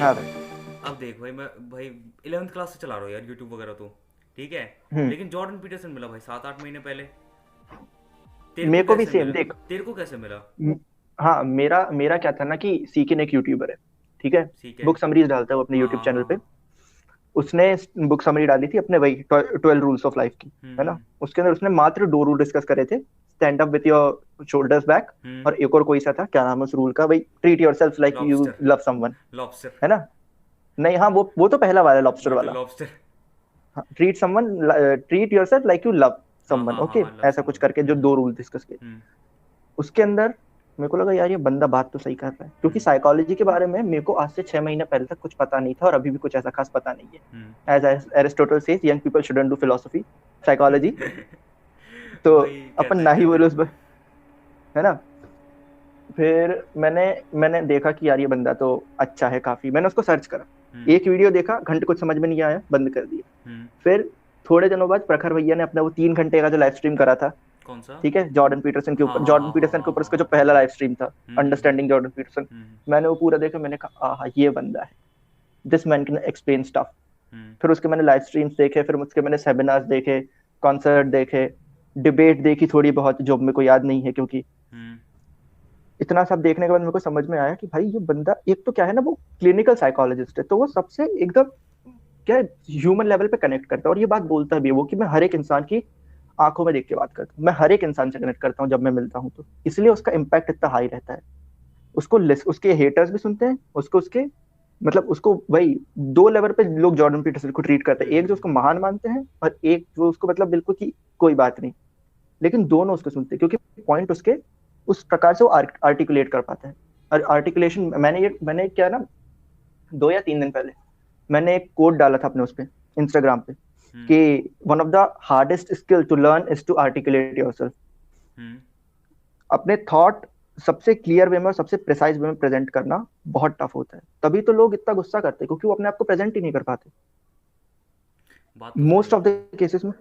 हाँ देख भाई। भाई, अब देख भाई, मैं भाई 11th क्लास से चला रहा हूँ यार यूट्यूब वगैरह तो, ठीक है। हम्म। लेकिन जॉर्डन पीटरसन मिला भाई 7-8 महीने पहले। तेरे को मेरे को भी कैसे सेम मिला? देख। तेरे को कैसे मिला? म- हाँ, मेरा मेरा क्या था ना कि सीकिन एक यूट्यूबर है, ठीक है। ठीक है। बुक समरीज डालता है वो अपने हाँ यूट्यूब हाँ चैनल हाँ पे। हाँ। उसने बुक समरी डाली थी अपने वही 12 रूल्स ऑफ लाइफ की, है ना। हम्म उसके अंदर उसने मात्र 2 रूल डिस्कस करे थे, stand up with your shoulders back, hmm. और एक और कोई सा था, क्या नाम है उस रूल का भाई, treat your self like you lobster. Love someone, lobster. है ना। नहीं, हाँ, वो तो पहला वाला लॉबस्टर वही तो वाला। लॉबस्टर। हाँ, treat someone, treat your self like you love हाँ समवन, हाँ हाँ ओके। हाँ, लव ऐसा कुछ समवन। करके जो 2 रूल डिस्कस किए। हम्म उसके अंदर मेरे को लगा यार ये बंदा बात तो सही कर रहा है, क्योंकि हम्म साइकोलॉजी के बारे में मेरे को आज से 6 महीने पहले तक कुछ पता नहीं था, और अभी भी कुछ ऐसा खास पता नहीं हम्म। है। As Aristotle says, young people shouldn't do philosophy, psychology. तो भाई अपन कहते ना ही कहते बोले उस पर, है ना। फिर मैंने मैंने देखा कि यार ये बंदा तो अच्छा है काफी, मैंने उसको सर्च करा। हम्म एक वीडियो देखा, घंटे कुछ समझ में नहीं आया, बंद कर दिया। हम्म। फिर थोड़े दिनों बाद प्रखर भैया ने अपना वो 3 घंटे का जो लाइव स्ट्रीम करा था, कौन सा? ठीक है, जॉर्डन पीटरसन के हाँ ऊपर, हाँ जॉर्डन हाँ हाँ पीटरसन के हाँ ऊपर हाँ उसका जो हाँ। पहला लाइव स्ट्रीम था, hmm. Understanding Jordan Peterson. Hmm मैंने वो पूरा देखा, मैंने कहा आहा ये बंदा है, this man can explain stuff. Hmm फिर उसके मैंने लाइव स्ट्रीम्स देखे, फिर उसके मैंने सेमिनार्स देखे, कॉन्सर्ट देखे, डिबेट देखी थोड़ी बहुत, जो मेरे को याद नहीं है क्योंकि हम्म। इतना सब देखने के बाद मेरे को समझ में आया कि भाई ये बंदा एक तो क्या है ना, वो क्लिनिकल साइकोलॉजिस्ट है, तो वो सबसे एकदम क्या ह्यूमन लेवल पे कनेक्ट करता है, और ये बात बोलता भी है वो कि मैं हर एक इंसान की आंखों में देख के बात करता हूँ, मैं हर एक इंसान से कनेक्ट करता हूँ जब मैं मिलता हूँ, तो इसलिए उसका इम्पैक्ट इतना हाई रहता है। उसके हेटर्स भी सुनते हैं उसको, उसके मतलब उसको वही 2 लेवल पे लोग जॉर्डन पीटरसन को ट्रीट करते हैं, एक जो उसको महान मानते हैं, और एक जो उसको मतलब बिल्कुल की कोई बात नहीं। लेकिन दोनों उसको सुनते हैं, क्योंकि पॉइंट उसके उस प्रकार से वो आर्टिकुलेट कर पाता है। और आर्टिकुलेशन, मैंने क्या ना, 2 या 3 दिन पहले मैंने एक कोड डाला था अपने उस पे, इंस्टाग्राम पे, हम्म कि one of the hardest skill to learn is to articulate yourself. Hmm. अपने थॉट सबसे क्लियर वे में और सबसे प्रिसाइज वे में प्रेजेंट करना बहुत टफ होता है, तभी तो लोग इतना गुस्सा करते हैं, क्योंकि वो अपने आप को प्रेजेंट ही नहीं कर पाते। बात तो सही मोस्ट है ऑफ द भाई। केसेस में,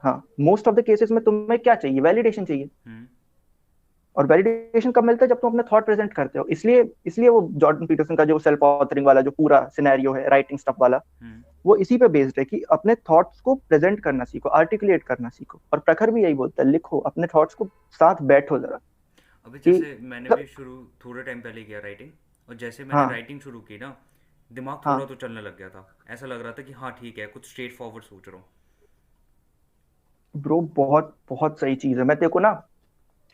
हाँ, मोस्ट ऑफ द केसेस में तुम्हें क्या चाहिए, वैलिडेशन चाहिए। हम्म और वैलिडेशन कब मिलता है, जब तुम अपने थॉट प्रेजेंट करते हो। इसलिए इसलिए वो जॉर्डन पीटरसन का जो सेल्फ ऑथरिंग वाला जो पूरा सिनेरियो है, राइटिंग स्टफ वाला, हम्म। वो इसी पे बेस्ड है कि अपने थॉट्स को प्रेजेंट करना सीखो, आर्टिकुलेट करना सीखो। और प्रखर भी यही बोलता है, लिखो अपने थॉट्स को, साथ बैठो जरा, अभी कि जैसे मैंने भी मतलब, शुरू थोड़े टाइम पहले किया राइटिंग, और जैसे मैंने हाँ राइटिंग शुरू की ना, दिमाग थोड़ा हाँ। तो चलने लग गया था। ऐसा लग रहा था कि हाँ ठीक है, कुछ स्ट्रेट फॉरवर्ड सोच रहा हूँ। ब्रो बहुत बहुत सही चीज है। मैं तेरे को ना,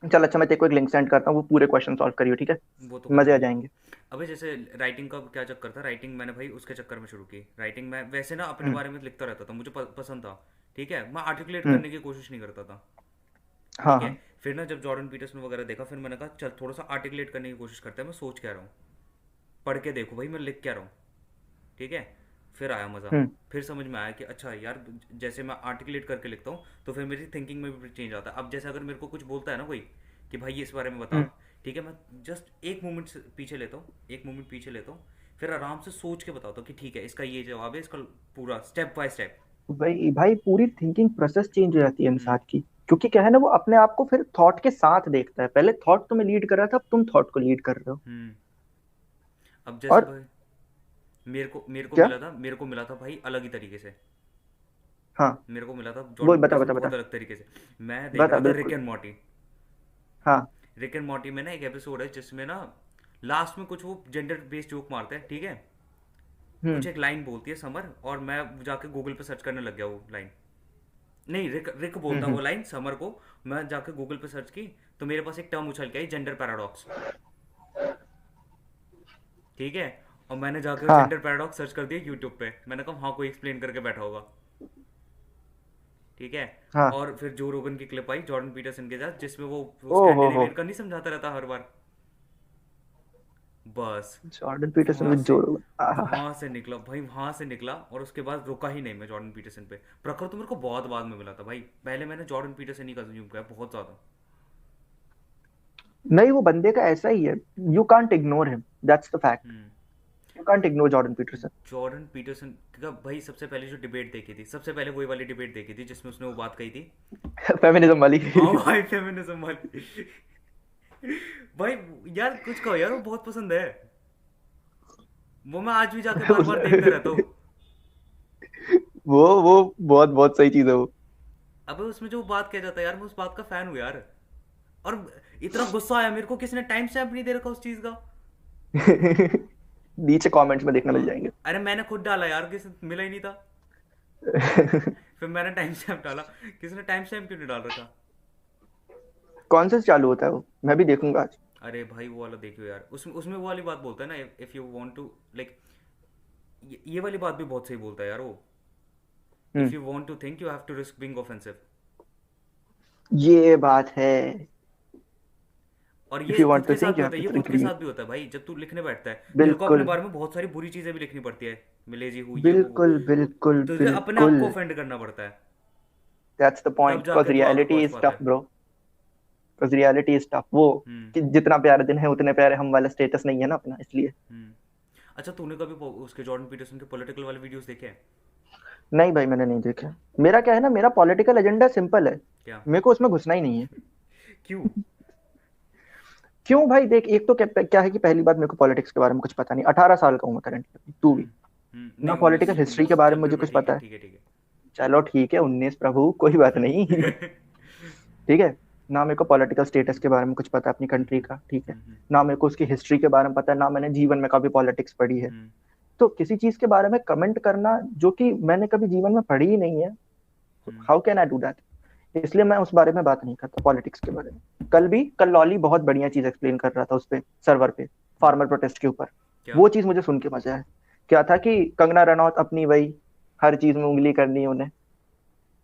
चल अच्छा, मैं तेरे को एक लिंक सेंड करता हूँ, वो पूरे क्वेश्चन सॉल्व करियो, ठीक है। वो तो मजे आ करेंगे। जाएंगे। अबे जैसे राइटिंग का क्या चक्कर था, राइटिंग मैंने भाई उसके चक्कर में शुरू की। राइटिंग मैं वैसे ना अपने हम्म बारे में लिखता रहता था, मुझे पसंद था, ठीक है। मैं आर्टिकुलेट हम्म। करने की कोशिश नहीं करता था, हाँ ठीक है। हाँ। फिर ना जब जॉर्डन पीटरसन वगैरह देखा, फिर मैंने कहा चल थोड़ा सा आर्टिकुलेट करने की कोशिश करते हैं, मैं सोच क्या रहा हूँ, पढ़ के देखो भाई मैं लिख क्या रहा हूँ, ठीक है। फिर आया मज़ा। हम्म फिर समझ में आया कि अच्छा यार, जैसे मैं आर्टिकुलेट करके लिखता हूँ तो फिर मेरी थिंकिंग में भी चेंज आता है। अब जैसे अगर मेरे को कुछ बोलता है ना कोई कि भाई ये इस बारे में बता, हम्म। ठीक है, मैं जस्ट एक मोमेंट पीछे लेता हूँ, एक मोमेंट पीछे लेता हूँ, फिर आराम से सोच के बताता हूँ कि ठीक है इसका ये जवाब है, इसका पूरा स्टेप बाय स्टेप। भाई भाई पूरी थिंकिंग प्रोसेस चेंज हो जाती है हम्म इंसान की, क्योंकि क्या है ना, वो अपने आप को फिर थॉट के साथ देखता है। पहले थॉट तुम्हें लीड कर रहा था, अब तुम थॉट को लीड कर रहे हो। हम्म। अब जैसे और भाई मेरे को क्या। मिला था, मेरे को मिला था भाई अलग ही तरीके से। हाँ, मेरे को मिला था वो जॉर्डन बता पीटरसन बता बहुत बता। अलग तरीके से। मैं देख बता रहा था रिक बिल्कुल। And Morty. हाँ। रिक एंड मॉर्टी में ना एक एपिसोड है जिसमें ना लास्ट में कुछ वो जेंडर बेस्ड जोक मारते हैं, ठीक है। कुछ हम्म एक लाइन बोलती है समर, और मैं जाके गूगल पे सर्च करने लग गया वो लाइन। नहीं, रिक रिक बोलता है वो हम्म। लाइन समर को। मैं जाके गूगल पे सर्च की, तो मेरे पास एक टर्म उछल के आई, जेंडर पैराडॉक्स, ठीक है। और मैंने जाके हाँ जेंडर पैराडॉक्स सर्च कर दिया यूट्यूब पे, मैंने कहा हाँ कोई एक्सप्लेन करके बैठा होगा, ठीक है। हाँ। और फिर जो रोगन की क्लिप आई जॉर्डन पीटरसन के साथ, जिसमें वो ओ हो। स्कैंडिनेवियन का नहीं समझाता रहता हर बार, बस। जॉर्डन पीटरसन वहां विद से जो रोगन, आहा। वहां से निकला भाई, वहां से निकला, और उसके बाद रुका ही नहीं मैं जॉर्डन पीटरसन पे। प्रखर तो मेरे को बहुत बाद में मिला था भाई, पहले मैंने जॉर्डन पीटरसन ही कंज्यूम किया बहुत ज्यादा। नहीं, वो बंदे का ऐसा ही है, you can't ignore him, that's the fact. Hmm. You can't ignore Jordan Peterson. Jordan Peterson का भाई सबसे पहले जो डिबेट देखी थी, सबसे पहले वही वाली डिबेट देखी थी जिसमें उसने वो बात कही थी। फेमिनिज्म वाली। हाँ भाई, फेमिनिज्म वाली। भाई यार कुछ कहो यार, वो बहुत पसंद है। वो मैं आज भी जाके बार बार देखता रहता हूँ। वो बहुत बहुत सही चीज है वो। अबे उसमें जो बात कह जाता है यार, मैं उस बात का फैन हूँ यार। और इतना गुस्सा आया मेरे को, किसी ने टाइम स्टैम्प नहीं दे रखा उस चीज का। नीचे कमेंट्स में देखने मिल हाँ। जाएंगे। अरे मैंने खुद डाला यार, किसी मिला ही नहीं था। फिर मैंने टाइम स्टैम्प डाला, किसी ने टाइम स्टैम्प क्यों नहीं डाल रखा। कौन सा चालू होता है वो, मैं भी देखूंगा आज। अरे भाई वो वाला देखियो यार, उसमें उसमें वो वाली बात बोलता है ना, if you want to like, ये वाली बात भी बहुत सही बोलता है यार वो। If hmm. You want to think you have to risk being offensive. ये बात है। और इफ ये यू वांट खुद टू के साथ थिंक भी यू हैव होता है, टू ये खुद थिंक के क्लीन। साथ भी होता है भाई। जब तू लिखने बैठता है, तेरे को अपने बिल्कुल बारे में बहुत सारी बुरी चीजें भी लिखनी पड़ती है, मैं लेजी हूँ, ये वो। बिल्कुल बिल्कुल तुझे अपने आप बिल्कुल। को ऑफेंड करना पड़ता है, दैट्स द तब पॉइंट, बिकॉज़ जाके तू आगे रियलिटी पहुंच इज पाता टफ है। Bro. Because reality is tough वो, हम्म। कि जितना प्यारे दिन है उतने प्यारे हम वाला स्टेटस नहीं है ना अपना, इसलिए। हम्म। अच्छा तूने कभी उसके जॉर्डन पीटरसन के पॉलिटिकल वाले वीडियोस देखे हैं? नहीं भाई, मैंने नहीं देखा। मेरा क्या है ना, मेरा पॉलिटिकल एजेंडा सिंपल है। क्या? मेरे को उसमें घुसना ही नहीं है। क्यों? क्यों भाई, देख, एक तो क्या है कि पहली बात, मेरे को पॉलिटिक्स के बारे में कुछ पता नहीं। 18 साल का हूँ मैं करंटली, तू भी। हम्म। ना नहीं, उन्नीस, पॉलिटिकल हिस्ट्री के उन्नीस, बारे चल में फिर मुझे भी कुछ ठीक पता है, है। ठीक है, ठीक है। चलो ठीक है, 19 प्रभु, कोई बात नहीं। ठीक है। ना मेरे को पॉलिटिकल स्टेटस के बारे में कुछ पता है अपनी कंट्री हम्म। का, ठीक है। हम्म। ना मेरे को उसकी हिस्ट्री के बारे में पता है, ना मैंने जीवन में कभी पॉलिटिक्स पढ़ी है। हम्म। तो किसी चीज के बारे में कमेंट करना जो कि मैंने कभी जीवन में पढ़ी ही नहीं है, hmm. How can I do that? इसलिए मैं उस बारे में बात नहीं करता, पॉलिटिक्स के बारे में। कल लॉली बहुत बढ़िया चीज एक्सप्लेन कर रहा था उस पे, सर्वर पे, हम्म। फार्मर प्रोटेस्ट के ऊपर। क्या? वो चीज मुझे सुन के मजा आया। क्या था कि कंगना रनौत अपनी वही, हर चीज में उंगली करनी है उन्हें,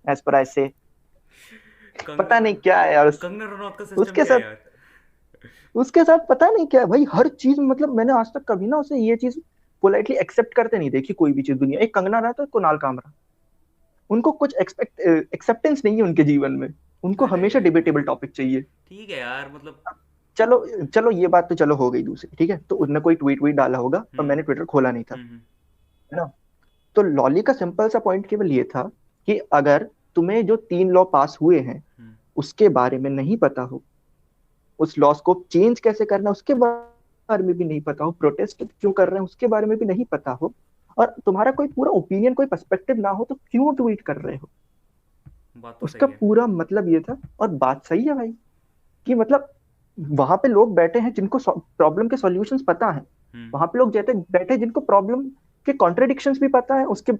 एज पर आई से। कंगना पता नहीं क्या है यार कंगना रनौत का सिस्टम उसके क्या है साथ यार? उसके साथ पता नहीं क्या है भाई, हर चीज मतलब मैंने आज तक कभी ना उसे ये चीज पोलाइटली एक्सेप्ट करते नहीं देखी, कोई भी चीज दुनिया। एक कंगना रहा तो कुणाल कामरा, उनको कुछ एक्सेप्टेंस नहीं है उनके जीवन में। उनको अरे हमेशा डिबेटेबल टॉपिक चाहिए। ठीक है यार, मतलब। चलो, चलो ये बात तो चलो हो गई दूसरी, ठीक है। तो उसने कोई ट्वीट वीट डाला होगा और हम्म। मैंने ट्विटर खोला नहीं था, हम्म। है ना। तो लॉली का सिंपल सा पॉइंट केवल ये था कि अगर तुम्हें जो 3 लॉ पास हुए हैं हम्म। उसके बारे में नहीं पता हो, उस लॉस को चेंज कैसे करना उसके बारे में भी नहीं पता हो, प्रोटेस्ट क्यों कर रहे हैं उसके बारे में भी नहीं पता हो, और तुम्हारा कोई पूरा ओपिनियन, कोई पर्सपेक्टिव ना हो, तो क्यों ट्वीट कर रहे हो? बात तो उसका सही है। पूरा मतलब ये था। और बात सही है भाई, कि मतलब वहां पे लोग बैठे हैं जिनको प्रॉब्लम के सॉल्यूशंस पता है। हम्म। वहां पे लोग जैसे बैठे हैं जिनको प्रॉब्लम के कॉन्ट्रडिक्शंस भी पता है, उसके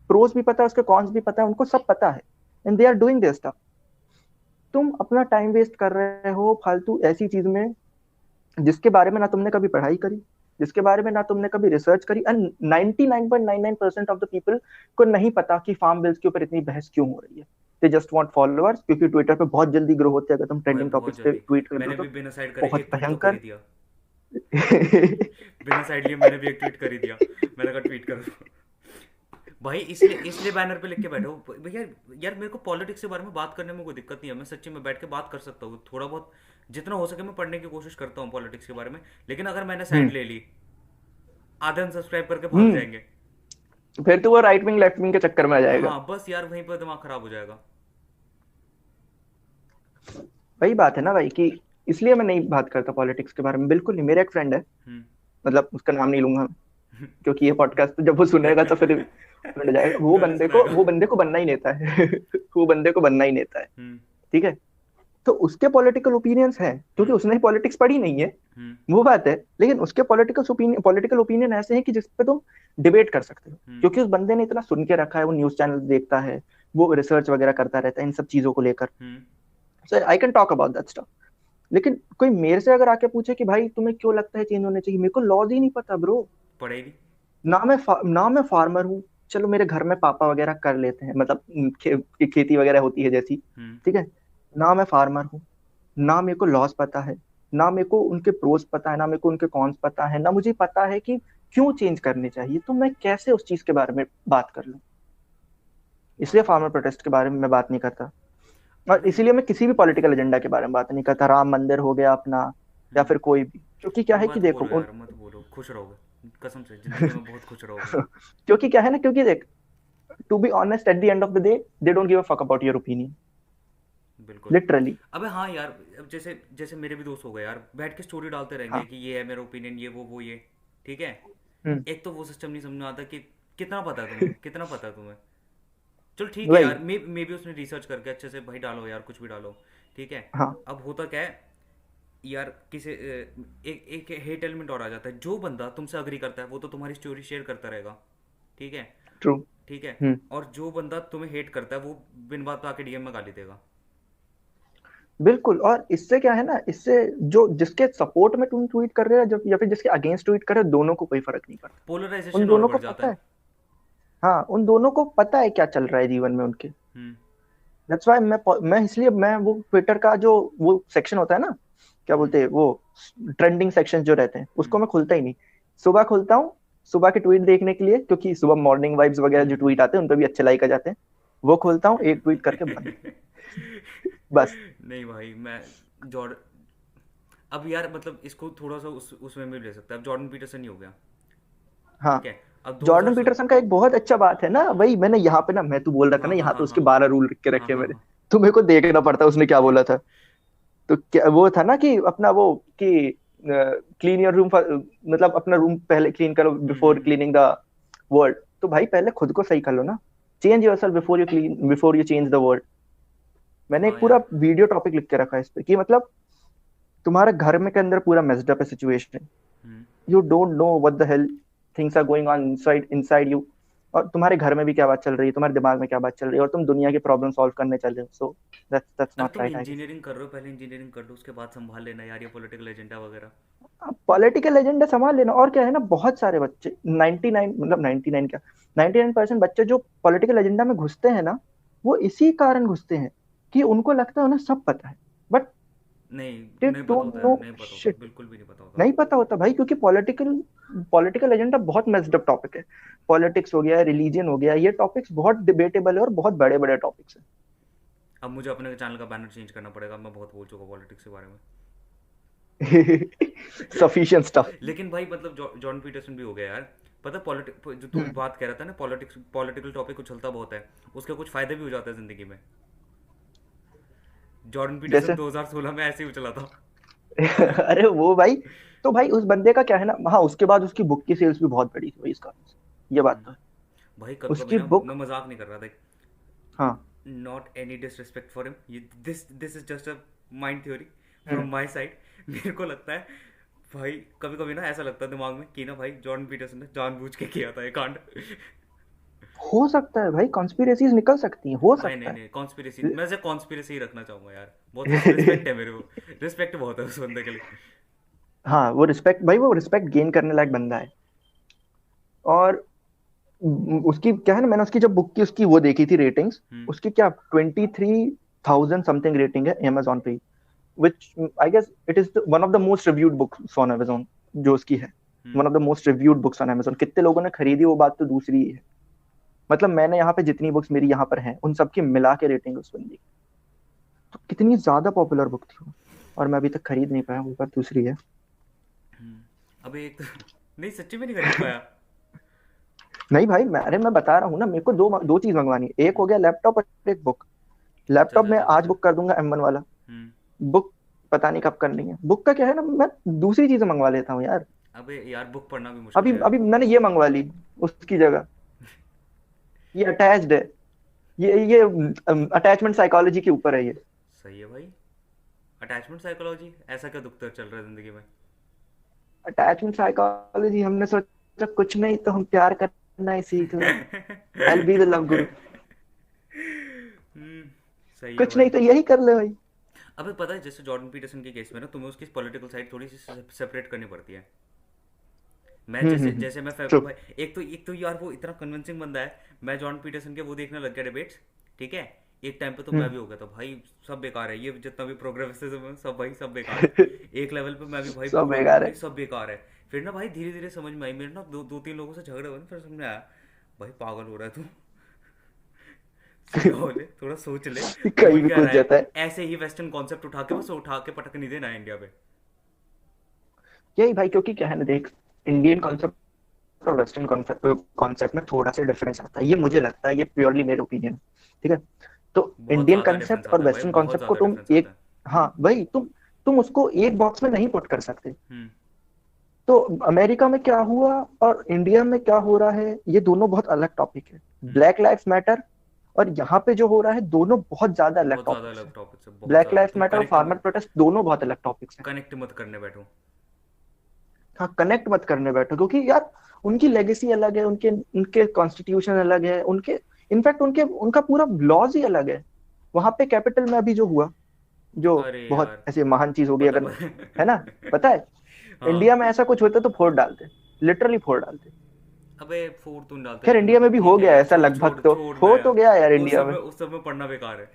प्रोज भी पता है, उसके कॉन्स भी पता है, उनको सब पता है। And they are doing this stuff. तुम अपना टाइम वेस्ट कर रहे हो फालतू ऐसी चीज में, जिसके बारे में ना तुमने कभी पढ़ाई करी, जिसके बारे में ना तुमने कभी रिसर्च करी। एंड 99.99% ऑफ द पीपल को नहीं पता कि फार्म बिल्स के ऊपर इतनी बहस क्यों हो रही है। दे जस्ट वांट फॉलोअर्स, क्योंकि ट्विटर पे बहुत जल्दी ग्रो होते हैं अगर तुम भाई ट्रेंडिंग बहुत टॉपिक्स पे जल्दी। ट्वीट कर दो मैंने भी तो। बिना साइड करे बहुत एक ट्वीट तो कर भयंकर। ही दिया। बिना साइड लिए मैंने भी एक ट्वीट कर ही दिया। मैंने कहा ट्वीट करो। भाई इसलिए इसलिए बैनर पे लिख के बैठो भैया। यार मेरे को पॉलिटिक्स के बारे में बात करने में कोई दिक्कत नहीं है, मैं सच्ची में बैठ के बात कर सकता हूँ थोड़ा बहुत। जितना हो सके मैं पढ़ने की कोशिश करता हूँ पॉलिटिक्स के बारे में। लेकिन अगर मैंने साइड हम्म। ले ली, आधे अनसब्सक्राइब करके भाग हम्म। जाएंगे। फिर तो वो राइट विंग लेफ्ट विंग के चक्कर में आ जाएगा। हाँ बस यार, वहीं पर दिमाग खराब हो जाएगा। वही बात है ना भाई, कि इसलिए मैं नहीं बात करता पॉलिटिक्स के बारे में, बिल्कुल नहीं। मेरा एक फ्रेंड है, हम्म। मतलब उसका नाम नहीं लूंगा मैं, क्योंकि ये पॉडकास्ट जब वो सुनेगा तो फिर उलट जाएगा। गाली सुनाएगा। वो बंदे को बनना ही नेता है। वो बंदे को बनना ही नेता है, हम्म। ठीक है। तो उसके पॉलिटिकल ओपिनियंस हैं, क्योंकि हम्म। उसने पॉलिटिक्स पढ़ी नहीं है, हम्म। वो बात है। लेकिन उसके पॉलिटिकल ओपिनियन ऐसे हैं कि जिसपे तुम डिबेट कर सकते हो, हम्म। क्योंकि उस बंदे ने इतना सुन के रखा है, वो न्यूज चैनल देखता है, वो रिसर्च वगैरह करता रहता है इन सब चीजों को लेकर। Hmm. So I can talk about that stuff. लेकिन कोई मेरे से अगर आके पूछे कि भाई तुम्हें क्यों लगता है चेंज होने चाहिए, मेरे को लॉज ही नहीं पता ब्रो। पढ़ेगी। ना मैं फार्मर हूँ। चलो मेरे घर में पापा वगैरह कर लेते हैं, मतलब खेती वगैरह होती है जैसी, हम्म। ठीक है। ना मैं फार्मर हूँ, ना मेरे को लॉस पता है, ना मेरे को उनके प्रोस पता है, ना मेरे को उनके कॉन्स पता है, ना मुझे पता है कि क्यों चेंज करने चाहिए। तो मैं कैसे उस चीज के बारे में बात कर लूं? बात इसलिए तो फार्मर सही है। प्रोटेस्ट के बारे में मैं बात नहीं करता। और अबे। इसीलिए मैं किसी भी पॉलिटिकल एजेंडा के बारे में बात नहीं करता, राम मंदिर हो गया अपना, या हम्म। फिर कोई भी। क्योंकि क्या है मत कि देखो बोलो यार, मत बोलो, खुश रहोगे कसम से, जिंदगी में बहुत खुश रहोगे। क्योंकि क्या है ना, क्योंकि देख, to be honest, at the end of the day they don't give a fuck about your opinion. बिल्कुल। लिटरली। अबे हाँ यार, अब जैसे जैसे मेरे भी दोस्त हो गए यार, बैठ के स्टोरी डालते रहेंगे हाँ। कि ये है मेरा ओपिनियन, ये वो ये, ठीक है। हम्म। एक तो वो सिस्टम नहीं समझ में आता कि कितना पता है तुम्हें, कितना पता है तुम्हें। चलो ठीक है वही। यार, मे भी उसने रिसर्च करके अच्छे से भाई डालो यार, कुछ भी डालो, ठीक है। हाँ। अब होता क्या है यार, एक एक हेट एलिमेंट और आ जाता है। जो बंदा तुमसे अग्री करता है वो तो तुम्हारी स्टोरी शेयर करता रहेगा, ठीक है। ट्रू। ठीक है। हम्म। और जो बंदा तुम्हें हेट करता है वो बिन बात पे आके डीएम में गाली देगा। बिल्कुल। और इससे क्या है ना, इससे जो जिसके सपोर्ट में तुम ट्वीट कर रहे हो जब, या फिर जिसके अगेंस्ट ट्वीट कर रहे हो, दोनों को कोई फर्क नहीं पड़ता। उन पोलराइजेशन और दोनों को बढ़ जाता पता है। है। हाँ, उन दोनों को पता है क्या चल रहा है जीवन में उनके। हम्म। दैट्स व्हाई मैं इसलिए मैं वो ट्विटर का जो वो सेक्शन होता है ना, क्या हम्म। बोलते हैं वो, ट्रेंडिंग सेक्शन जो रहते हैं, उसको हम्म। मैं खुलता ही नहीं। सुबह खुलता हूँ सुबह के ट्वीट देखने के लिए, क्योंकि सुबह मॉर्निंग वाइब्स वगैरह जो ट्वीट आते हैं उन पर भी अच्छे लाइक आ जाते हैं। वो खोलता हूँ, एक ट्वीट करके बंद। बस। नहीं भाई, मैं जॉर्ड अब यार मतलब इसको थोड़ा सा उसमें भी ले सकता है। अब जॉर्डन पीटरसन ही हो गया, हाँ। ठीक है। अब जॉर्डन 2016। पीटरसन का एक बहुत अच्छा बात है ना, वही मैंने यहाँ पे ना, मैं तू बोल रहा था हाँ ना हाँ यहाँ पे हाँ उसके हाँ 12 रूल लिख के हाँ रखे हैं हाँ मैंने। हाँ। तो मेरे को देखना पड़ता उसने क्या बोला था। तो क्या वो था ना कि अपना वो, कि क्लीन योर रूम, मतलब अपना रूम पहले क्लीन करो before hmm. Cleaning the world. तो भाई पहले खुद को सही कर लो ना। Change yourself before you clean, before you change the world. मैंने हाँ एक पूरा यार। वीडियो टॉपिक लिख के रखा है इस पे, कि मतलब तुम्हारे घर में के अंदर पूरा मेस्ड अप है situation. Hmm. You don't know what the hell things are going on inside inside you. और तुम्हारे घर में भी क्या बात चल रही है, तुम्हारे दिमाग में क्या बात चल रही है, और तुम दुनिया की प्रॉब्लम सॉल्व करने चल रहे हो। सो दैट्स अरे नॉट तुम राइट आई गेस। इंजीनियरिंग कर रहे हो, पहले इंजीनियरिंग कर लो, उसके बाद संभाल लेना यार ये पॉलिटिकल एजेंडा वगैरह। पॉलिटिकल एजेंडा संभाल लेना। और क्या है ना, बहुत सारे बच्चे 99, मतलब 99 क्या, 99% बच्चे जो पॉलिटिकल एजेंडा में घुसते हैं ना, वो इसी कारण घुसते हैं कि उनको लगता है उन्हें सब पता है, बट नहीं, दे नहीं पता डोंट होता नो यार, नहीं पता होता, शिट। बिल्कुल भी नहीं पता होता। नहीं पता होता भाई, क्योंकि पॉलिटिकल पॉलिटिकल एजेंडा बहुत मेस्ड अप टॉपिक है। पॉलिटिक्स हो गया, रिलीजन हो गया, ये टॉपिक्स बहुत डिबेटेबल है और बहुत बड़े बड़े टॉपिक्स अब मुझे अपने चैनल का बैनर चेंज करना पड़ेगा, मैं बहुत बोल चुका पॉलिटिक्स के बारे में। हैं। Sufficient stuff. लेकिन भाई मतलब जॉर्डन पीटरसन भी हो गया यार। पता पॉलिटिक जो तू बात कह रहा था ना, पॉलिटिक्स पॉलिटिकल टॉपिक उछलता बहुत है, उसके कुछ फायदे भी हो जाते हैं जिंदगी में। जॉर्डन पीटरसन जैसे 2016 में ऐसे ही उछला था। अरे वो भाई, तो भाई उस बंदे का क्या है ना, हाँ उसके बाद उसकी बुक की सेल्स भी बहुत बड़ी थी भाई इस कारण से, ये बात तो है। भाई कभी कभी उसकी ना, मैं बुक। मजाक नहीं कर रहा था, हाँ। Not any disrespect for him, ये this is just a mind theory hmm. From my side. मेरे को लगता है भाई, कभी कभी ना ऐसा लगता है दिमाग में कि ना भाई जॉर्डन पीटरसन ने जानबूझ के किया था ये कांड। हो सकता है भाई, कॉन्स्पिरेसीज निकल सकती हैं, हो भाई नहीं सकता नहीं, कॉन्स्पिरेसी है। मैं से कॉन्स्पिरेसी ही रखना चाहूंगा यार, बहुत रिस्पेक्ट है मेरे को, रिस्पेक्ट बहुत है उस बंदे के लिए। हाँ, वो रिस्पेक्ट भाई, वो रिस्पेक्ट गेन करने लायक बंदा है। और उसकी क्या है ना, मैंने उसकी जब बुक की उसकी वो देखी थी रेटिंग्स, हम्म। उसकी क्या 23,000 समथिंग रेटिंग है अमेजोन पे, which I guess it is one of the most reviewed books on Amazon, जो उसकी है। Hmm. One of the most reviewed books on Amazon. कितने लोगों ने खरीदी वो बात तो दूसरी ही है। मतलब मैंने यहाँ पे जितनी बुक्स मेरी यहाँ पर हैं उन सबकी मिला के रेटिंग उस बंदी की। तो कितनी ज्यादा पॉपुलर बुक थी वो। और मैं अभी तक खरीद नहीं पाया, वो बात दूसरी है। अबे एक तो नहीं, सच्ची में नहीं खरीद पाया। नहीं भाई, अरे मैं बता रहा हूँ ना, मेरे को दो दो चीज मंगवानी है, एक हो गया लैपटॉप और एक बुक। अच्छा लैपटॉप अच्छा में अच्छा अच्छा आज अच्छा। बुक कर दूंगा M1 वाला। हम्म। बुक पता नहीं कब करनी है। बुक का क्या है ना, मैं दूसरी चीजें मंगवा लेता हूँ यार। अबे यार बुक पढ़ना भी मुश्किल अभी है यार। अभी मैंने ये मंगवा ली उसकी जगह। ये अटैच्ड है। ये अटैचमेंट साइकोलॉजी के ऊपर है ये। सही है भाई। अटैचमेंट साइकोलॉजी, ऐसा क्या दुख दर्द चल रहा है जिंदगी में? अटैचमेंट साइकोलॉजी, हमने सोचा कुछ नहीं तो हम प्यार करना ही सीख ले। आई बी द लव गुरु। सही है कुछ नहीं भाई। तो यही कर ले भाई। अबे पता है जैसे जॉर्डन पीटरसन के केस में ना तुम्हें उसकी पॉलिटिकल साइड थोड़ी सी सेपरेट करनी पड़ती है। मैं जैसे जैसे मैं ट्रू। भाई, एक तो यार वो इतना कन्विंसिंग बंदा है। मैं जॉन पीटरसन के वो देखने लग गया डिबेट्स, ठीक है। एक टाइम पे तो मैं हम्म। भी हो गया था भाई, सब बेकार है ये जितना भी प्रोग्रेसिज्म है, सब भाई सब बेकार है। एक लेवल पे मैं भी भाई सब पूरा बेकार भाई है। सब बेकार है। फिर ना भाई धीरे धीरे समझ में आई, मेरे ना दो तीन लोगों से झगड़े हुए ना, फिर समझ में आया भाई पागल हो रहा है तू, सीधा हो ले, थोड़ा सोच ले। कहीं बोल भी क्या कूद रहा जाता है, है। ऐसे ही वेस्टर्न कॉन्सेप्ट उठा के बस उठा के पटक नहीं देना है इंडिया पे। यही भाई, क्योंकि क्या है ना, देख, इंडियन कॉन्सेप्ट और वेस्टर्न कॉन्सेप्ट कॉन्सेप्ट में थोड़ा सा डिफरेंस आता है, ये मुझे लगता है, ये प्योरली मेरे ओपिनियन। ठीक है। तो बहुत इंडियन ज़्यादा डिफरेंस कंसेप्ट और आता है भाई, वेस्टर्न बहुत कॉन्सेप्ट को ज़्यादा तुम डिफरेंस आता एक, है। हाँ वही तुम उसको एक बॉक्स में नहीं पुट कर सकते। हम्म। तो अमेरिका में क्या हुआ और इंडिया में क्या हो रहा है, ये दोनों बहुत अलग टॉपिक है। हम्म। ब्लैक लाइव्स मैटर और यहाँ पे जो हो रहा है, दोनों बहुत ज्यादा अलग बहुत ज़्यादा टॉपिक्स अलग हैं। टॉपिक से, बहुत ब्लैक ज़्यादा, लाइव्स तुम मैटर और कनेक्ट फार्मर मत, प्रोटेस्ट दोनों बहुत अलग टॉपिक्स हैं। कनेक्ट मत करने बैठो। हाँ, कनेक्ट मत करने बैठो, क्योंकि यार उनकी लेगेसी अलग है, उनके उनके कॉन्स्टिट्यूशन अलग है, उनके इनफैक्ट उनके उनका पूरा लॉज ही अलग है। वहां पे कैपिटल में अभी जो हुआ, जो अरे बहुत यार, ऐसे महान चीज होगी पता अगर, पता। है ना, पता है, हाँ। इंडिया में ऐसा कुछ होता तो फोड़ डालते, लिटरली फोड़ डालते। अबे फोड़ तो नहीं डालते, खैर लेकिन इंडिया में मतलब भी हो ठीक है गया यार, ऐसा लगभग, छोड़ तो छोड़ना हो तो यार। गया यार इंडिया में। उस सब में पढ़ना बेकार है।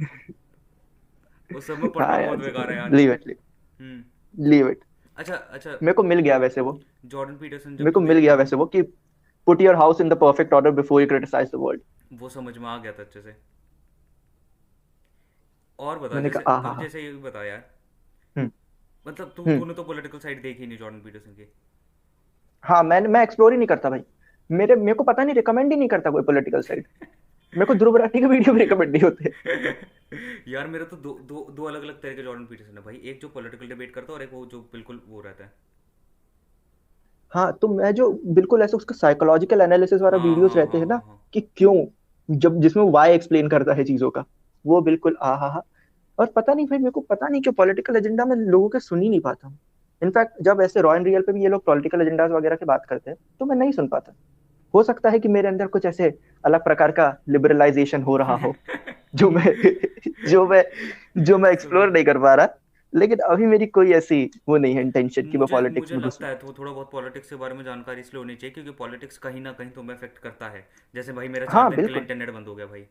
उस सब में पढ़ना हाँ बहुत यार, बेकार है यार। Leave it, hmm. Leave it. अच्छा अच्छा। मेरे को मिल गया वैसे वो, जॉर्डन पीटरसन मेरे जब को तू मिल गया देखेगा, वैसे वो कि put your house in the perfect order before you criticise the world. वो समझ में आ गया था अच्छे से। और बता, मैंने जैसे कहा अब हाँ। जैसे ये भी बता यार, हम्म। मतलब तू हम्म। तूने तो पॉलिटिकल साइड देखी नहीं जॉर्डन पीटरसन की। हाँ, मैं एक्सप्लोर ही नहीं करता भाई। मेरे को पता नहीं, रिकमेंड ही नहीं करता कोई पॉलिटिकल साइट। मेरे को ध्रुव राठी के वीडियो भी रिकमेंड नहीं होते। यार मेरे तो दो दो दो अलग अलग तरह के जॉर्डन पीटरसन है भाई, एक जो पॉलिटिकल डिबेट करता है और एक वो जो बिल्कुल वो रहता है। हाँ, तो मैं जो बिल्कुल ऐसे उसका साइकोलॉजिकल एनालिसिस वाला हाँ वीडियोस हाँ रहते हाँ हैं ना, हाँ हाँ। कि क्यों, जब जिसमें वाई एक्सप्लेन करता है चीजों का, वो बिल्कुल आ हा हा। और पता नहीं भाई, मेरे को पता नहीं क्यों पॉलिटिकल एजेंडा में लोगों के सुन ही नहीं पाता हूँ। इनफैक्ट जब ऐसे रॉ एंड रियल पे भी ये लोग पॉलिटिकल एजेंडाज वगैरह की बात करते हैं, तो मैं नहीं सुन पाता। हो सकता है कि मेरे अंदर कुछ ऐसे अलग प्रकार का लिबरलाइजेशन हो रहा हो, जो मैं जो मैं जो मैं एक्सप्लोर समझ। नहीं कर पा रहा। लेकिन अभी मेरी कोई ऐसी वो नहीं है इंटेंशन कि मैं मुझे पॉलिटिक्स मुझे में घुसूं। लगता है तो थोड़ा बहुत पॉलिटिक्स के बारे में जानकारी इसलिए होनी चाहिए क्योंकि पॉलिटिक्स कहीं ना कहीं तुम्हें अफेक्ट करता है। जैसे भाई मेरा चार हाँ दिन के लिए बिल्कुल। इंटरनेट बंद हो गया भाई।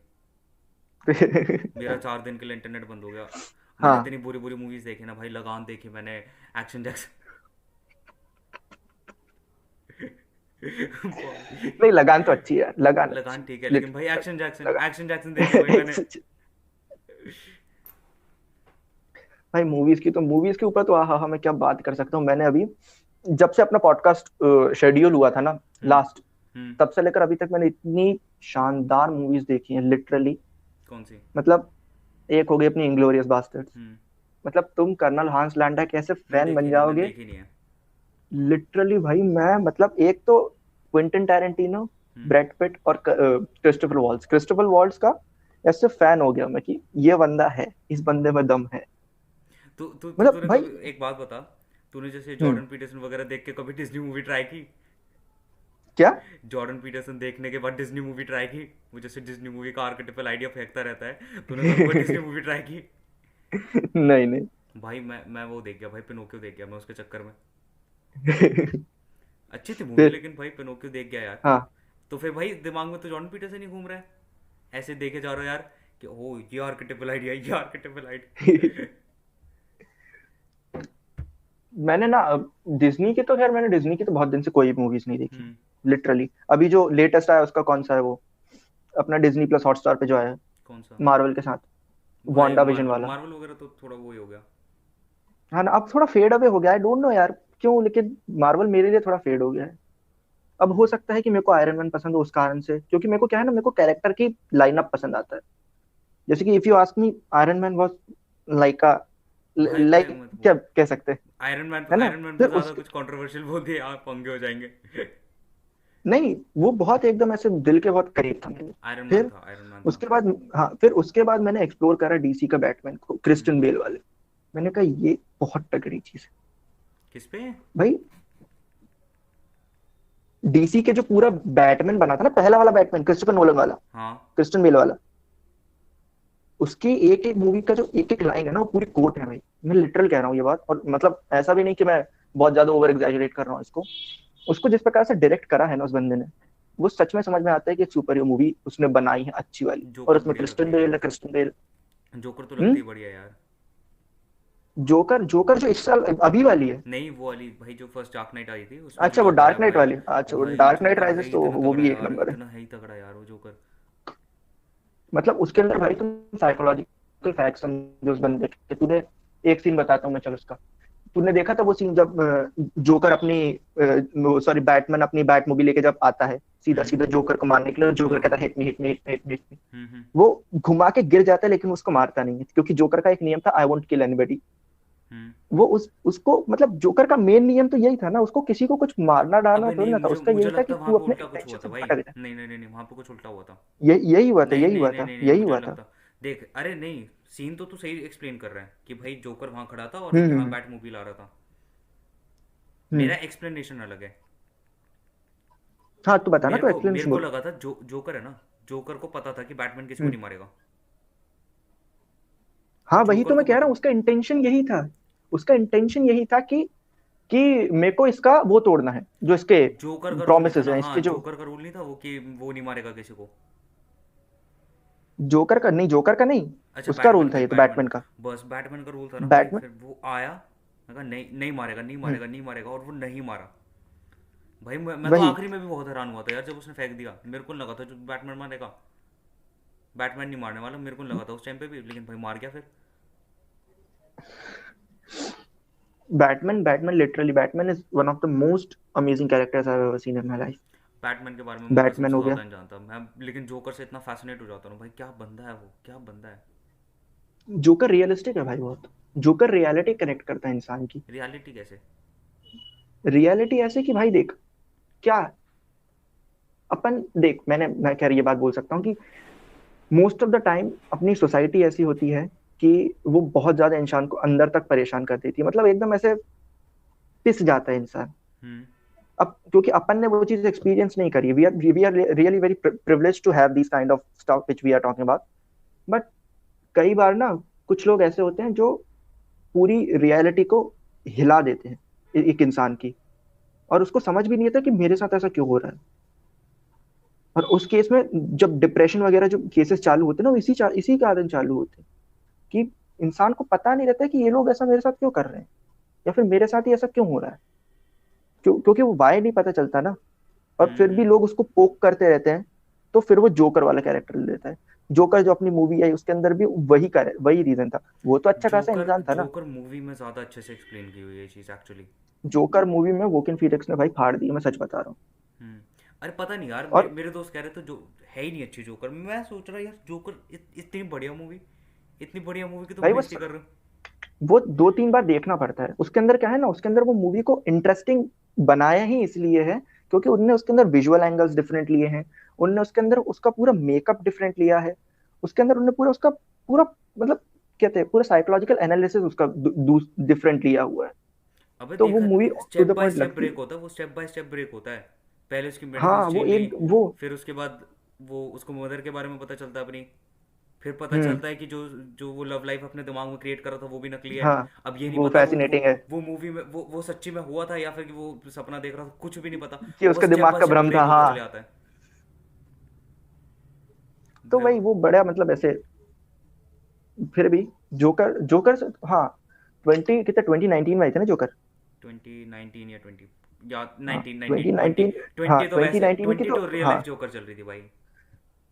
मेरा 4 दिन के लिए इंटरनेट बंद हो गया। मैंने हाँ, इतनी बुरी बुरी मूवीज देखी ना भाई, लगान देखी मैंने, एक्शन जैक्सन। नहीं लगान तो अच्छी है, लगान अच्छी लगान ठीक है, है लेकिन भाई लिटरली। एक्शन जैक्सन, लगान एक्शन जैक्सन देखी भाई मैंने। भाई मूवीज के ऊपर तो हाँ हाँ, मैं क्या बात कर सकता हूँ। मैंने अभी जब से अपना पॉडकास्ट शेड्यूल हुआ था ना हम्म। लास्ट, हम्म। तब से लेकर अभी तक मैंने इतनी शानदार मूवीज देखी हैं लिटरली। कौन सी? मतलब एक हो गई अपनी इंग्लोरियस बास्टर्ड्स। हम्म। मतलब तुम कर्नल हांस लैंडा कैसे मैंने फैन बन देखी नहीं, मैंने जाओगे, देखी नहीं है। लिटरली भाई। मैं मतलब एक तो क्विंटन टैरेंटिनो, हम्म। ब्रैड पिट और क्रिस्टोफर वॉल्ट्स का ऐसे फैन हो गया मैं कि ये बंदा है, इस बंदे में दम है। तू तू तू मतलब तूने भाई। कभी एक बात बता, तूने जैसे हम्म। जॉर्डन पीटरसन वगैरह देख के कभी डिज्नी मूवी ट्राई की? क्या? जॉर्डन पीटरसन देखने के बाद डिज्नी मूवी ट्राई की? वो जैसे डिज्नी मूवी का आर्केटिपल आइडिया फेंकता रहता है, तूने कभी कोई डिज्नी मूवी ट्राई की? नहीं नहीं। भाई मैं वो देख गया भाई, पिनोकियो देख गया मैं उसके चक्कर में। फिर। अच्छी थी मूवी, लेकिन भाई पिनोकियो देख गया यार। हाँ। तो फिर भाई दिमाग में तो जॉर्डन पीटरसन ही घूम रहा है, ऐसे देखे जा रहे हो यार कि ओ ये आर्केटिपल आइडिया, ये आर्केटिपल आइडिया। मैंने ना डिज्नी की तो खैर, मैंने डिज्नी की तो बहुत दिन से कोई मूवीज नहीं देखी हम्म। लिटरली। अभी जो लेटेस्ट आया उसका कौन सा है वो, अपना डिज्नी प्लस हॉटस्टार पे जो आया है, कौन सा? मार्वल के साथ, भाई वांडा विजन मार्वल वाला। मार्वल वगैरह तो थोड़ा वो ही हो गया। हाँ ना, अब थोड़ा फेड अवे हो गया है, डोंट नो यार क्यों, लेकिन मार्वल मेरे लिए थोड़ा फेड हो गया है। अब हो सकता है कि मेरे को आयरन मैन पसंद हो उस कारण से, क्योंकि मेरे को क्या है ना, मेरे को कैरेक्टर की लाइनअप पसंद आता है। जैसे कि if you ask me, iron man was like अ, भाई भाई लाइक, मत क्या बोल। कह सकते हैं, है ना। आयरन मैन पे फिर ज्यादा उसके, कुछ कंट्रोवर्शियल बोल दिया आप पंगे हो जाएंगे। नहीं वो बहुत एकदम ऐसे दिल के बहुत करीब था मेरे। फिर आयरन मैन था। उसके बाद, हाँ फिर उसके बाद मैंने एक्सप्लोर करा डीसी का बैटमैन को, हम्म। क्रिस्टियन बेल वाले। मैंने कहा ये बहुत तगड़ी चीज है किस पे? भाई। डीसी के जो पूरा बैटमैन बना था ना, पहला वाला बैटमैन, क्रिस्टोफर नोलन वाला, हाँ। क्रिस्टियन बेल वाला, उसकी एक एक मूवी का जो एक एक लाइन है ना, वो पूरी कोट है भाई। मैं लिटरल कह रहा हूँ ये बात, और मतलब ऐसा भी नहीं कि मैं बहुत ज्यादा ओवर एग्जैजरेट कर रहा हूँ इसको। उसको जिस प्रकार से डायरेक्ट करा है ना उस बंदे ने, वो सच में समझ में आता है कि एक सुपर हीरो मूवी उसने बनाई है अच्छी वाली, और जोकर उसमें बढ़िया लगती क्रिस्टियन है बेल यार। है, क्रिस्टियन बेल। जोकर तो हम्म। लगती है बढ़िया यार। जोकर, जोकर जो इस साल अभी वाली है। नहीं वो वाली भाई जो फर्स्ट डार्क नाइट आई थी उसमें जो अच्छा वो जोकर है डार्क नाइट भाई। वाली, अच्छा वो भाई डार्क नाइट जोकर है राइजेस, तो इतना वो तगड़ा भी एक यार, नंबर है। इतना है ही तगड़ा यार वो जोकर। मतलब उसके अंदर भाई तुम साइकोलॉजिकल फैक्ट समझो उस बंदे के, तूने एक सीन बताता हूँ मैं, चल उसका। तूने देखा था वो सीन जब जोकर अपनी सॉरी बैटमैन अपनी बैट मूवी लेके जब आता है सीधा हम्म। सीधा जोकर को मारने के लिए, जोकर हाँ। कहता है hit me hit me hit me hit me hit me. Hmm. वो घुमा के गिर जाता है लेकिन उसको मारता नहीं है, क्योंकि जोकर का एक नियम था, आई वोंट किल एनीबॉडी। हम्म। वो उसको मतलब जोकर का मेन नियम तो यही था ना, उसको किसी को कुछ मारना डालना अबे थोड़ी नहीं, ना था, मुझे उसका मुझे यही था लगता कि है वहां तू पे अपने उल्टा कुछ हुआ इंटेंशन था से भाई। भटक जा। नहीं नहीं नहीं नहीं, वहां पे कुछ उल्टा हुआ था। यही हुआ था, नहीं यही नहीं हुआ नहीं था, नहीं नहीं, यही मुझे हुआ नहीं था। लगता। देख, अरे नहीं, सीन तो तू सही एक्सप्लेन कर रहा है कि भाई जोकर वहां खड़ा था और यहाँ हम्म। बैट मूवी ला रहा था। मेरा हम्म। एक्सप्लेनेशन अलग है। हाँ तू बता ना, मेरे तो को मेरे एक्सप्लेनेशन को बोल। लगा था जोकर है ना, जोकर को पता था कि बैटमैन किसी को हम्म। नहीं मारेगा। हाँ वही जोकर तो मैं को कह रहा पता। हूँ, उसका इंटेंशन यही था। उसका इंटेंशन यही था कि मेरे को इसका वो तोड़ना है, जो इसके जोकर का रूल नहीं था प्रोमिसेस ना, हैं, हाँ, इसके जो। जोकर का रूल नहीं था वो कि वो नहीं मारेगा किसी को। जोकर का नहीं, जोकर का नहीं, अच्छा, उसका बैटमैन रूल का था ही, ये तो, बैटमैन बैटमैन का। का। बस बैटमैन का रूल था ना भाई, बैटमैन। फिर वो आया। मैं कहा नहीं नहीं मारेगा, नहीं हम्म। मारेगा, नहीं मारेगा, और वो नहीं मारा। भाई मैं तो वही। आखिरी में भी बहुत हैरान हुआ था यार जब उसने फेंक दिया। मेरे को लगा था जो बैटमैन मारेगा, बैटमैन नहीं मारने वाला, मेरे को लगा था उस टाइम पे भी, लेकिन भाई मार गया फिर। Batman Batman literally Batman is one of the most amazing characters I have ever seen in my life. Batman के बारे में मैं कसम बैटमैन से हो ज़्यादा गया। नहीं जानता मैं, लेकिन जोकर से इतना फैसिनेट हो जाता हूँ भाई, क्या बंदा है वो, क्या बंदा है। जोकर रियलिस्टिक है भाई बहुत। जोकर रियलिटी कनेक्ट करता है इंसान की। रियलिटी कैसे? रियलिटी ऐसे कि भाई देख, क्या अपन देख, मैं खैर ये बात बोल सकता हूँ कि मोस्ट ऑफ द टाइम अपनी सोसाइटी ऐसी होती है कि वो बहुत ज्यादा इंसान को अंदर तक परेशान कर देती है, मतलब एकदम ऐसे पिस जाता है इंसान। हम्म। अब क्योंकि अपन ने वो चीज एक्सपीरियंस नहीं करी, we are really very privilege to have this kind of stuff which we are talking about. But कई बार ना कुछ लोग ऐसे होते हैं जो पूरी रियलिटी को हिला देते हैं एक इंसान की, और उसको समझ भी नहीं आता कि मेरे साथ ऐसा क्यों हो रहा है। और उस केस में जब डिप्रेशन वगैरह जो केसेस चालू होते हैं ना, वो इसी कारण चालू होते हैं कि इंसान को पता नहीं रहता कि ये लोग ऐसा मेरे साथ क्यों कर रहे हैं, या फिर मेरे साथ ही ऐसा क्यों हो रहा है। क्योंकि वो वाई नहीं पता चलता ना। और फिर भी हम्म। लोग उसको पोक करते रहते हैं, तो फिर वो जोकर वाला कैरेक्टर ले लेता है। जोकर जो अपनी मूवी आई उसके अंदर भी वही रीजन था, वो तो अच्छा खासा जोकर इंसान था ना। जोकर मूवी में ज़्यादा अच्छे से एक्सप्लेन की हुई है ये चीज़ एक्चुअली। जोकर मूवी में वोकिन फीनिक्स ने भाई फाड़ दी, मैं सच बता रहा हूँ। हम्म। अरे पता नहीं यार, और मेरे दोस्त कह रहे थे जो है ही नहीं अच्छी जोकर। मैं सोच रहा यार जोकर इतनी बढ़िया मूवी, इतनी बढ़िया मूवी की तुम भाई बेइज्जती कर रहे हो। वो 2-3 बार देखना पड़ता है। उसके अंदर क्या है ना, उसके अंदर वो मूवी को इंटरेस्टिंग बनाया ही इसलिए है क्योंकि उनने उसके अंदर विजुअल एंगल्स डिफरेंट लिए हैं। उनने उसके अंदर उसका पूरा मेकअप डिफरेंट लिया है। उसके अंदर उन्होंने पूरा उसका पूरा मतलब कहते हैं पूरा साइकोलॉजिकल एनालिसिस उसका डिफरेंट लिया हुआ है। अबे तो वो देखा, movie two step the by point step लगती है। ब्रेक होता है वो, स्टेप बाय स्टेप ब्रेक होता है। पहले उसकी मेडिसिन हाँ वो चेंज हुई, एक वो। फिर उसके बाद वो उसको मदर के बारे में पता चलता है अपनी। फिर पता हम्म। चलता है कि जो जो वो लव लाइफ अपने दिमाग में क्रिएट कर रहा था वो भी नकली है। हाँ अब ये नहीं वो पता फैसिनेटिंग है वो मूवी में वो सच्ची में हुआ था या फिर कि वो सपना देख रहा था, कुछ भी नहीं पता। कि वो उसका बस स्टेप दिमाग बाय का स्टेप भ्रम था, ब्रेक होता चले हाँ। आता है। तो भाई वही वो बड़ा मतलब ऐसे फिर भी जोकर जोकर हाँ 2019 में आई थी ना जोकर। 2019 या 20, या हाँ 19 20 2019। हाँ 20 तो वैसे 2019 की 20 तो तो रियल हाँ। लाइफ जोकर चल रही थी भाई।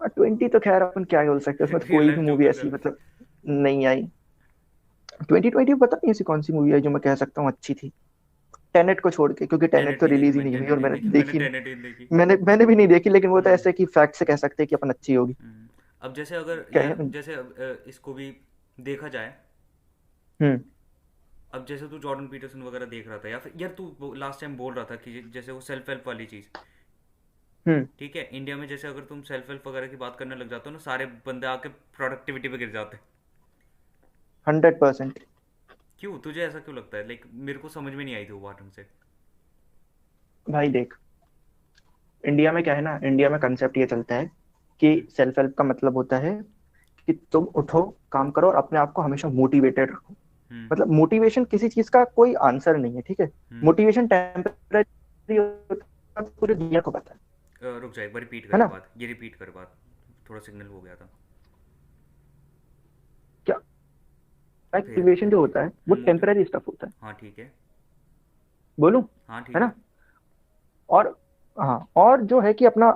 20 तो खैर अपन क्या बोल सकते हैं, उसमें तो रियल कोई लाइफ भी मूवी जोकर ऐसी चल। मतलब नहीं आई। 2020 पता नहीं ऐसी कौन सी मूवी आई जो मैं कह सकता हूँ अच्छी थी, टेनेट को छोड़ के, क्योंकि टेनेट टेनेट तो नहीं देखी रिलीज ही मैंने, नहीं हुई टेनेट और नहीं मैंने देखी मैंने, देखी नहीं। टेनेट नहीं देखी। मैंने भी नहीं देखी, लेकिन वो तो हम्म। ऐसे कि फैक्ट से कह सकते हैं कि अपन अच्छी होगी। अब जैसे अगर कहे। यार जैसे इसको भी देखा जाए। हम्म। अब जैसे तू जॉर्डन पीटरसन वगैरह देख रहा था, या फिर यार तू लास्ट टाइम बोल रहा था कि जैसे वो सेल्फ हेल्प वाली चीज़, हम्म। ठीक है, इंडिया में जैसे अगर तुम सेल्फ हेल्प वगैरह की बात करने लग जाते हो ना, सारे बंदे आके प्रोडक्टिविटी पे गिर जाते हैं। 100%। क्यों, तुझे ऐसा क्यों लगता है? लाइक मेरे को समझ में नहीं आई थी वो बात ढंग से। भाई देख, इंडिया में क्या है ना, इंडिया में कंसेप्ट ये चलता है कि हम्म। सेल्फ हेल्प का मतलब होता है कि तुम उठो, काम करो और अपने आप को हमेशा मोटिवेटेड रखो। हम्म। मतलब मोटिवेशन किसी चीज का कोई आंसर नहीं है, ठीक है। हम्म। मोटिवेशन टेम्पररी होता है, पूरी दुनिया को पता रुक जा, एक बार रिपीट है कर ना। बात, ये रिपीट कर बात, थोड़ा सिग्नल हो गया था। क्या फिर मोटिवेशन जो होता है वो मोटिव टेम्पररी स्टफ होता है, हाँ ठीक है। बोलूं, हाँ है ठीक है। ना। और हाँ, और जो है कि अपना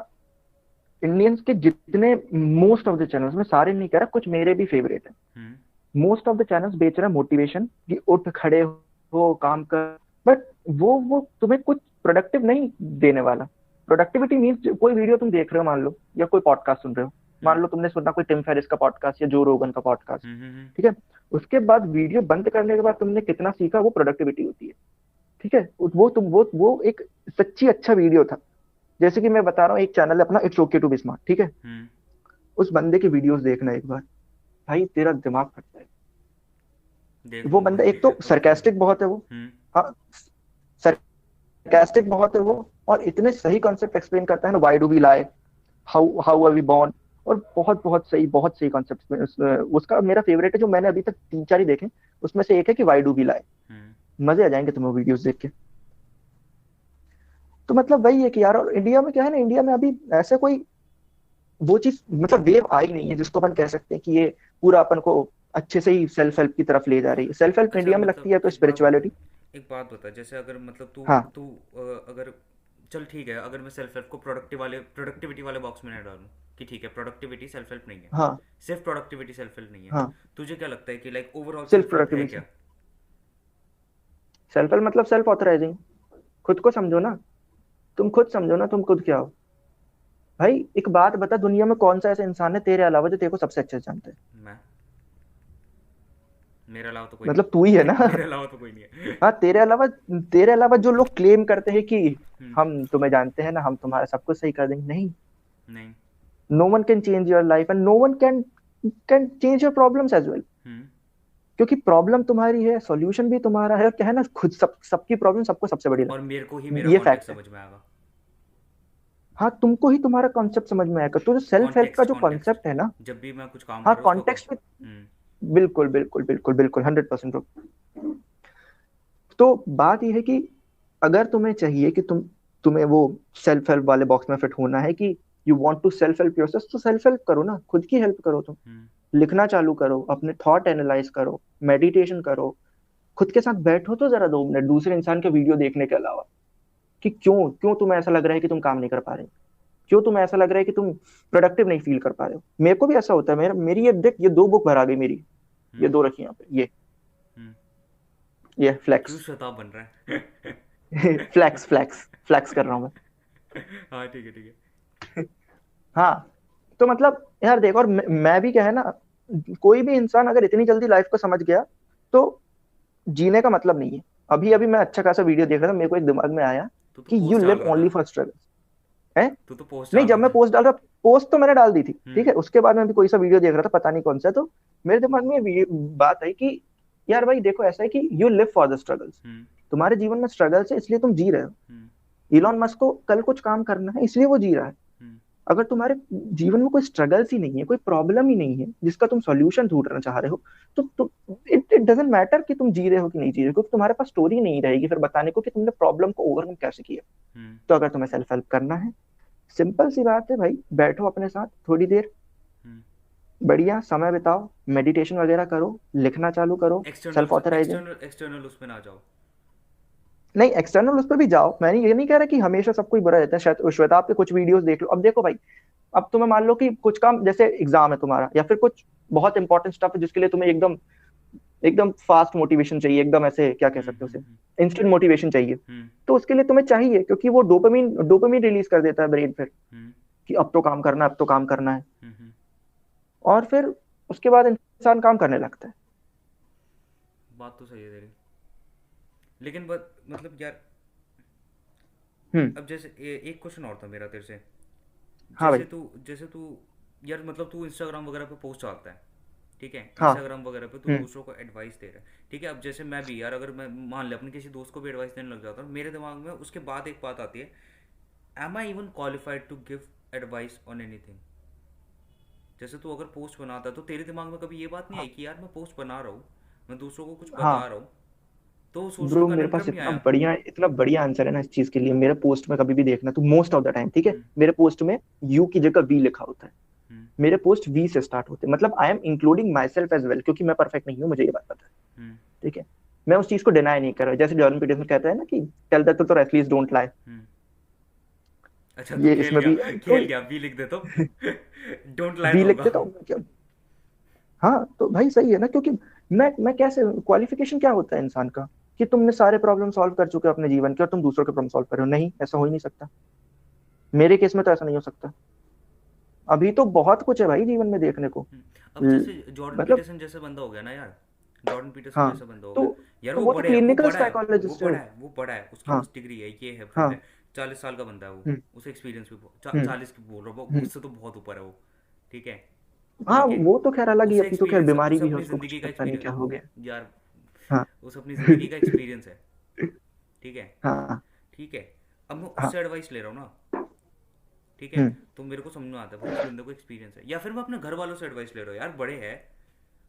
इंडियंस के जितने मोस्ट ऑफ द चैनल्स में, सारे नहीं कह रहा, कुछ मेरे भी फेवरेट है, हम्म। मोस्ट ऑफ द चैनल्स बेच रहे हैं मोटिवेशन कि उठ खड़े हो, हो काम कर, बट वो तुम्हें कुछ प्रोडक्टिव नहीं देने वाला। प्रोडक्टिविटी मीन्स कोई वीडियो तुम देख रहे हो मान लो, या कोई पॉडकास्ट सुन रहे हो, हम्म मान लो तुमने सुना कोई टिम फेरिस का पॉडकास्ट या जो रोगन का पॉडकास्ट, हम्म। ठीक है, उसके बाद वीडियो बंद करने के बाद तुमने कितना सीखा, वो प्रोडक्टिविटी होती है। ठीक है, वो एक सच्ची अच्छा वीडियो था। जैसे कि मैं बता रहा हूँ, एक चैनल है अपना, it's okay to be smart, ठीक है, हम्म। उस बंदे की वीडियोस देखना एक बार, भाई तेरा दिमाग फट जाएगा। देख वो लूंगा बंदा एक तो ओके ओके। सरकास्टिक बहुत है वो, हम्म हाँ, सरकास्टिक बहुत है वो, और इतने सही कॉन्सेप्ट एक्सप्लेन करता है ना, why do we lie, how how are we born, और बहुत सही कॉन्सेप्ट उसका मेरा फेवरेट है, जो मैंने अभी तक 3 4 ही देखे, उसमें से एक है कि व्हाई डू वी लाई। हम्म। मजे आ जाएंगे तुम्हें वीडियोस देख के। तो मतलब वही है कि यार, और इंडिया में क्या है ना, इंडिया में अभी ऐसे कोई वो चीज मतलब वेव आई नहीं है जिसको अपन कह सकते हैं कि ये पूरा अपन को अच्छे से ही सेल्फ हेल्प की तरफ ले जा रही है। सेल्फ हेल्प अच्छा इंडिया में लगती मतलब है तो स्पिरिचुअलिटी। एक बात बता, जैसे अगर मतलब तू हाँ तू अगर चल ठीक है, अगर मैं सेल्फ हेल्प को प्रोडक्टिविटी वाले बॉक्स में ना डालूं कि ठीक है प्रोडक्टिविटी सेल्फ हेल्प नहीं है, हाँ सिर्फ प्रोडक्टिविटी सेल्फ हेल्प नहीं है, हाँ, तुझे क्या लगता है कि like overall self self help है प्रोडक्टिविटी, क्या? सेल्फ हेल्प मतलब सेल्फ ऑथराइजिंग। खुद को समझो ना, तुम खुद समझो ना, तुम खुद क्या हो। भाई एक बात बता, दुनिया में कौन सा ऐसा इंसान है तेरे अलावा जो तेरे को सबसे अच्छे से जानता है? मैं, मेरे अलावा तो कोई नहीं मतलब तू ही है ना। है। मेरे अलावा तो कोई नहीं है। हाँ, तेरे अलावा जो लोग क्लेम करते हैं कि हम्म। हम तुम्हें जानते हैं ना, हम तुम्हारा सब कुछ सही कर देंगे, नहीं। नहीं। No one can change your life, and no one can change your problems as well. Hmm. क्योंकि प्रॉब्लम तुम्हारी है, सॉल्यूशन भी तुम्हारा है, और क्या है ना, खुद सबकी प्रॉब्लम सबको सबसे बड़ी और लगती मेरे को ही मेरा है, ये कॉन्टेक्ट फैक्ट है। समझ में आएगा। हाँ, तुमको ही तुम्हारा कॉन्सेप्ट समझ में आएगा, तो जो सेल्फ हेल्प का कॉन्टेक्स्ट जो कॉन्टेक्स्ट कॉन्सेप्ट है ना, जब भी मैं कुछ काम हाँ कर रहा हूँ उसका कॉन्टेक्स्ट में, हम्म बिल्कुल बिल्कुल बिल्कुल बिल्कुल 100%। तो बात यह है कि अगर तुम्हें चाहिए कि तुम्हें वो सेल्फ हेल्प वाले बॉक्स में फिट होना है कि you want to self help yourself, तो सेल्फ हेल्प करो ना, खुद की हेल्प करो तुम। हम्म लिखना चालू करो, अपने थॉट एनालाइज करो, मेडिटेशन करो, खुद के साथ बैठो तो जरा 2 मिनट दूसरे इंसान के वीडियो देखने के अलावा, कि क्यों क्यों तुम्हें ऐसा लग रहा है कि तुम काम नहीं कर पा रहे हो, क्यों तुम्हें ऐसा लग रहा है कि तुम प्रोडक्टिव नहीं फील कर पा रहे हो। मेरे को भी ऐसा होता है, मेरी ये देख, ये 2 बुक भरा गई मेरी, ये हम्म 2 रखी यहाँ पे, हम्म। ये क्यों फ्लेक्स। शताब बन रहा है? फ्लेक्स फ्लेक्स फ्लेक्स कर रहा हूँ हाँ ठीक है ठीक है। मैं। हाँ, तो मतलब यार देखो, और मैं भी क्या है ना, कोई भी इंसान अगर इतनी जल्दी लाइफ को समझ गया तो जीने का मतलब नहीं है। अभी अभी मैं अच्छा खासा वीडियो देख रहा था, मेरे को एक दिमाग में आया तो कि यू पोस्ट डाल लिव रहा था। ओनली फॉर स्ट्रगल है। तू तो पोस्ट नहीं, डाल जब रहा मैं था। पोस्ट डाल रहा, पोस्ट तो मैंने डाल दी थी, ठीक हम्म है, उसके बाद मैं भी कोई सा वीडियो देख रहा था, पता नहीं कौन सा, तो मेरे दिमाग में बात आई कि यार भाई देखो, ऐसा है कि you live for the struggles. Hmm तुम्हारे जीवन में स्ट्रगल्स है, इसलिए तुम जी रहे हो। हम्म इलॉन मस्क को कल कुछ काम करना है, इसलिए वो जी रहा है। हम्म अगर तुम्हारे जीवन में कोई स्ट्रगल्स ही नहीं है, कोई प्रॉब्लम ही नहीं है जिसका तुम सॉल्यूशन ढूंढना चाह रहे हो, तो इट इट डजेंट मैटर कि तुम जी रहे हो कि नहीं जी रहे हो, क्योंकि तुम्हारे पास स्टोरी नहीं रहेगी फिर बताने को कि तुमने प्रॉब्लम को ओवरकम कैसे किया। हम्म तो अगर तुम्हें सेल्फ हेल्प करना है, सिंपल सी बात है भाई, बैठो अपने साथ थोड़ी देर, हम्म। बढ़िया समय बिताओ, मेडिटेशन वगैरह करो, लिखना चालू करो, self external authorising. External external उसमें ना जाओ। नहीं, एक्सटर्नल उस पर भी जाओ, मैंने ये नहीं कह रहा कि हमेशा सब कोई बुरा रहता है, शायद श्वेता आपके कुछ वीडियोस देख लो। अब देखो भाई, अब तुम्हें मान लो कि कुछ काम, जैसे एग्जाम है तुम्हारा, या फिर कुछ बहुत इंपॉर्टेंट स्टफ है जिसके लिए तुम्हें एकदम एकदम फास्ट मोटिवेशन चाहिए, एकदम ऐसे क्या कह सकते हो उसे, हम्म। इंस्टेंट मोटिवेशन चाहिए। हम्म तो उसके लिए तुम्हें चाहिए, क्योंकि वो डोपामीन डोपामीन रिलीज कर देता है ब्रेन फिर, हम्म कि अब तो काम करना है, अब तो काम करना है। हम्म। और फिर उसके बाद इंसान काम करने लगता है। बात तो सही है तेरी, लेकिन बट मतलब यार, हम्म। अब जैसे एक क्वेश्चन और था मेरा तेरे से। हाँ भाई। जैसे तू यार मतलब तू इंस्टाग्राम वगैरह पे पोस्ट डालता है, ठीक है, हाँ। इंस्टाग्राम वगैरह पे तू हम्म। दूसरों को एडवाइस दे रहा है, ठीक है। अब जैसे मैं भी यार, अगर मैं मान ले अपने किसी दोस्त को भी एडवाइस देने लग जाता हूँ, मेरे दिमाग में उसके बाद एक बात आती है, am I even qualified to give advice on anything? जैसे तू अगर पोस्ट बनाता है तो तेरे दिमाग में कभी ये बात नहीं आई हाँ। कि यार मैं पोस्ट बना रहा हूँ, मैं दूसरों को कुछ बता हाँ रहा हूँ, तो सोचने ब्रो, का मेरे कंडम पास नहीं आया? इतना बढ़िया आंसर है ना इस चीज के लिए। मेरे पोस्ट में कभी भी देखना तो मोस्ट ऑफ द टाइम, ठीक है, हम्म मेरे पोस्ट में यू की जगह वी लिखा होता है। हम्म मेरे पोस्ट वी से स्टार्ट होते हैं, मतलब I am including my self as well, क्योंकि मैं परफेक्ट नहीं हूँ, मुझे ये बात पता है। हम्म ठीक है, मैं उस चीज को डिनाई नहीं कर रहा, जैसे जॉर्डन पीटरसन कहता है ना कि टेल द ट्रुथ और एटलीस्ट डोंट लाई। हम्म। अच्छा तू ये इसमें भी तो खेल गया, बी लिख दे तो डोंट लाई वी तो लिख होगा। देता हूँ क्या। हाँ तो भाई सही है ना, क्योंकि मैं कैसे, क्वालिफिकेशन क्या होता है इंसान का, कि तुमने सारे प्रॉब्लम सॉल्व कर चुके हो अपने जीवन के और तुम दूसरों के प्रॉब्लम सॉल्व कर रहे हो। नहीं, ऐसा हो ही नहीं सकता। मेरे केस में तो ऐसा नहीं हो सकता। अभी तो बहुत कुछ है भाई जीवन में देखने को। अब ल- जैसे जॉर्डन मतलब पीटरसन जैसा बंदा हो गया ना यार, जॉर्डन पीटरसन हाँ, जैसा बंदा हो तो गया यार, तो वो वो तो बड़े है, वो क्लिनिकल बड़ा है, वो साइकोलॉजिस्ट है। बड़ा है, वो बड़ा है, उसके हाँ पास डिग्री है, ये है वो हाँ। है, 40 साल का बंदा है वो, हम्म उसे एक्सपीरियंस भी हम्म 40 की बोल रहा हूँ, हम्म। मुझसे तो बहुत ऊपर है वो, ठीक है, हाँ, ठीक है, वो तो खैर अलग ही, उसे अभी तो खैर एक्सपीरियंस है, बीमारी उसे भी है, अपनी उसको कुछ ज़िंदगी का पता नहीं एक्सपीरियंस, क्या हो गया। यार हाँ उसे अपनी ज़िंदगी का एक्सपीरियंस है, ठीक है, हाँ ठीक है, अब मैं हाँ। उससे एडवाइस ले रहा हूँ ना, ठीक है, हम्म तो मेरे को समझ में आता है भाई इस बंदे को एक्सपीरियंस है, या फिर मैं अपने घर वालों से एडवाइस ले रहा हूँ यार, बड़े हैं,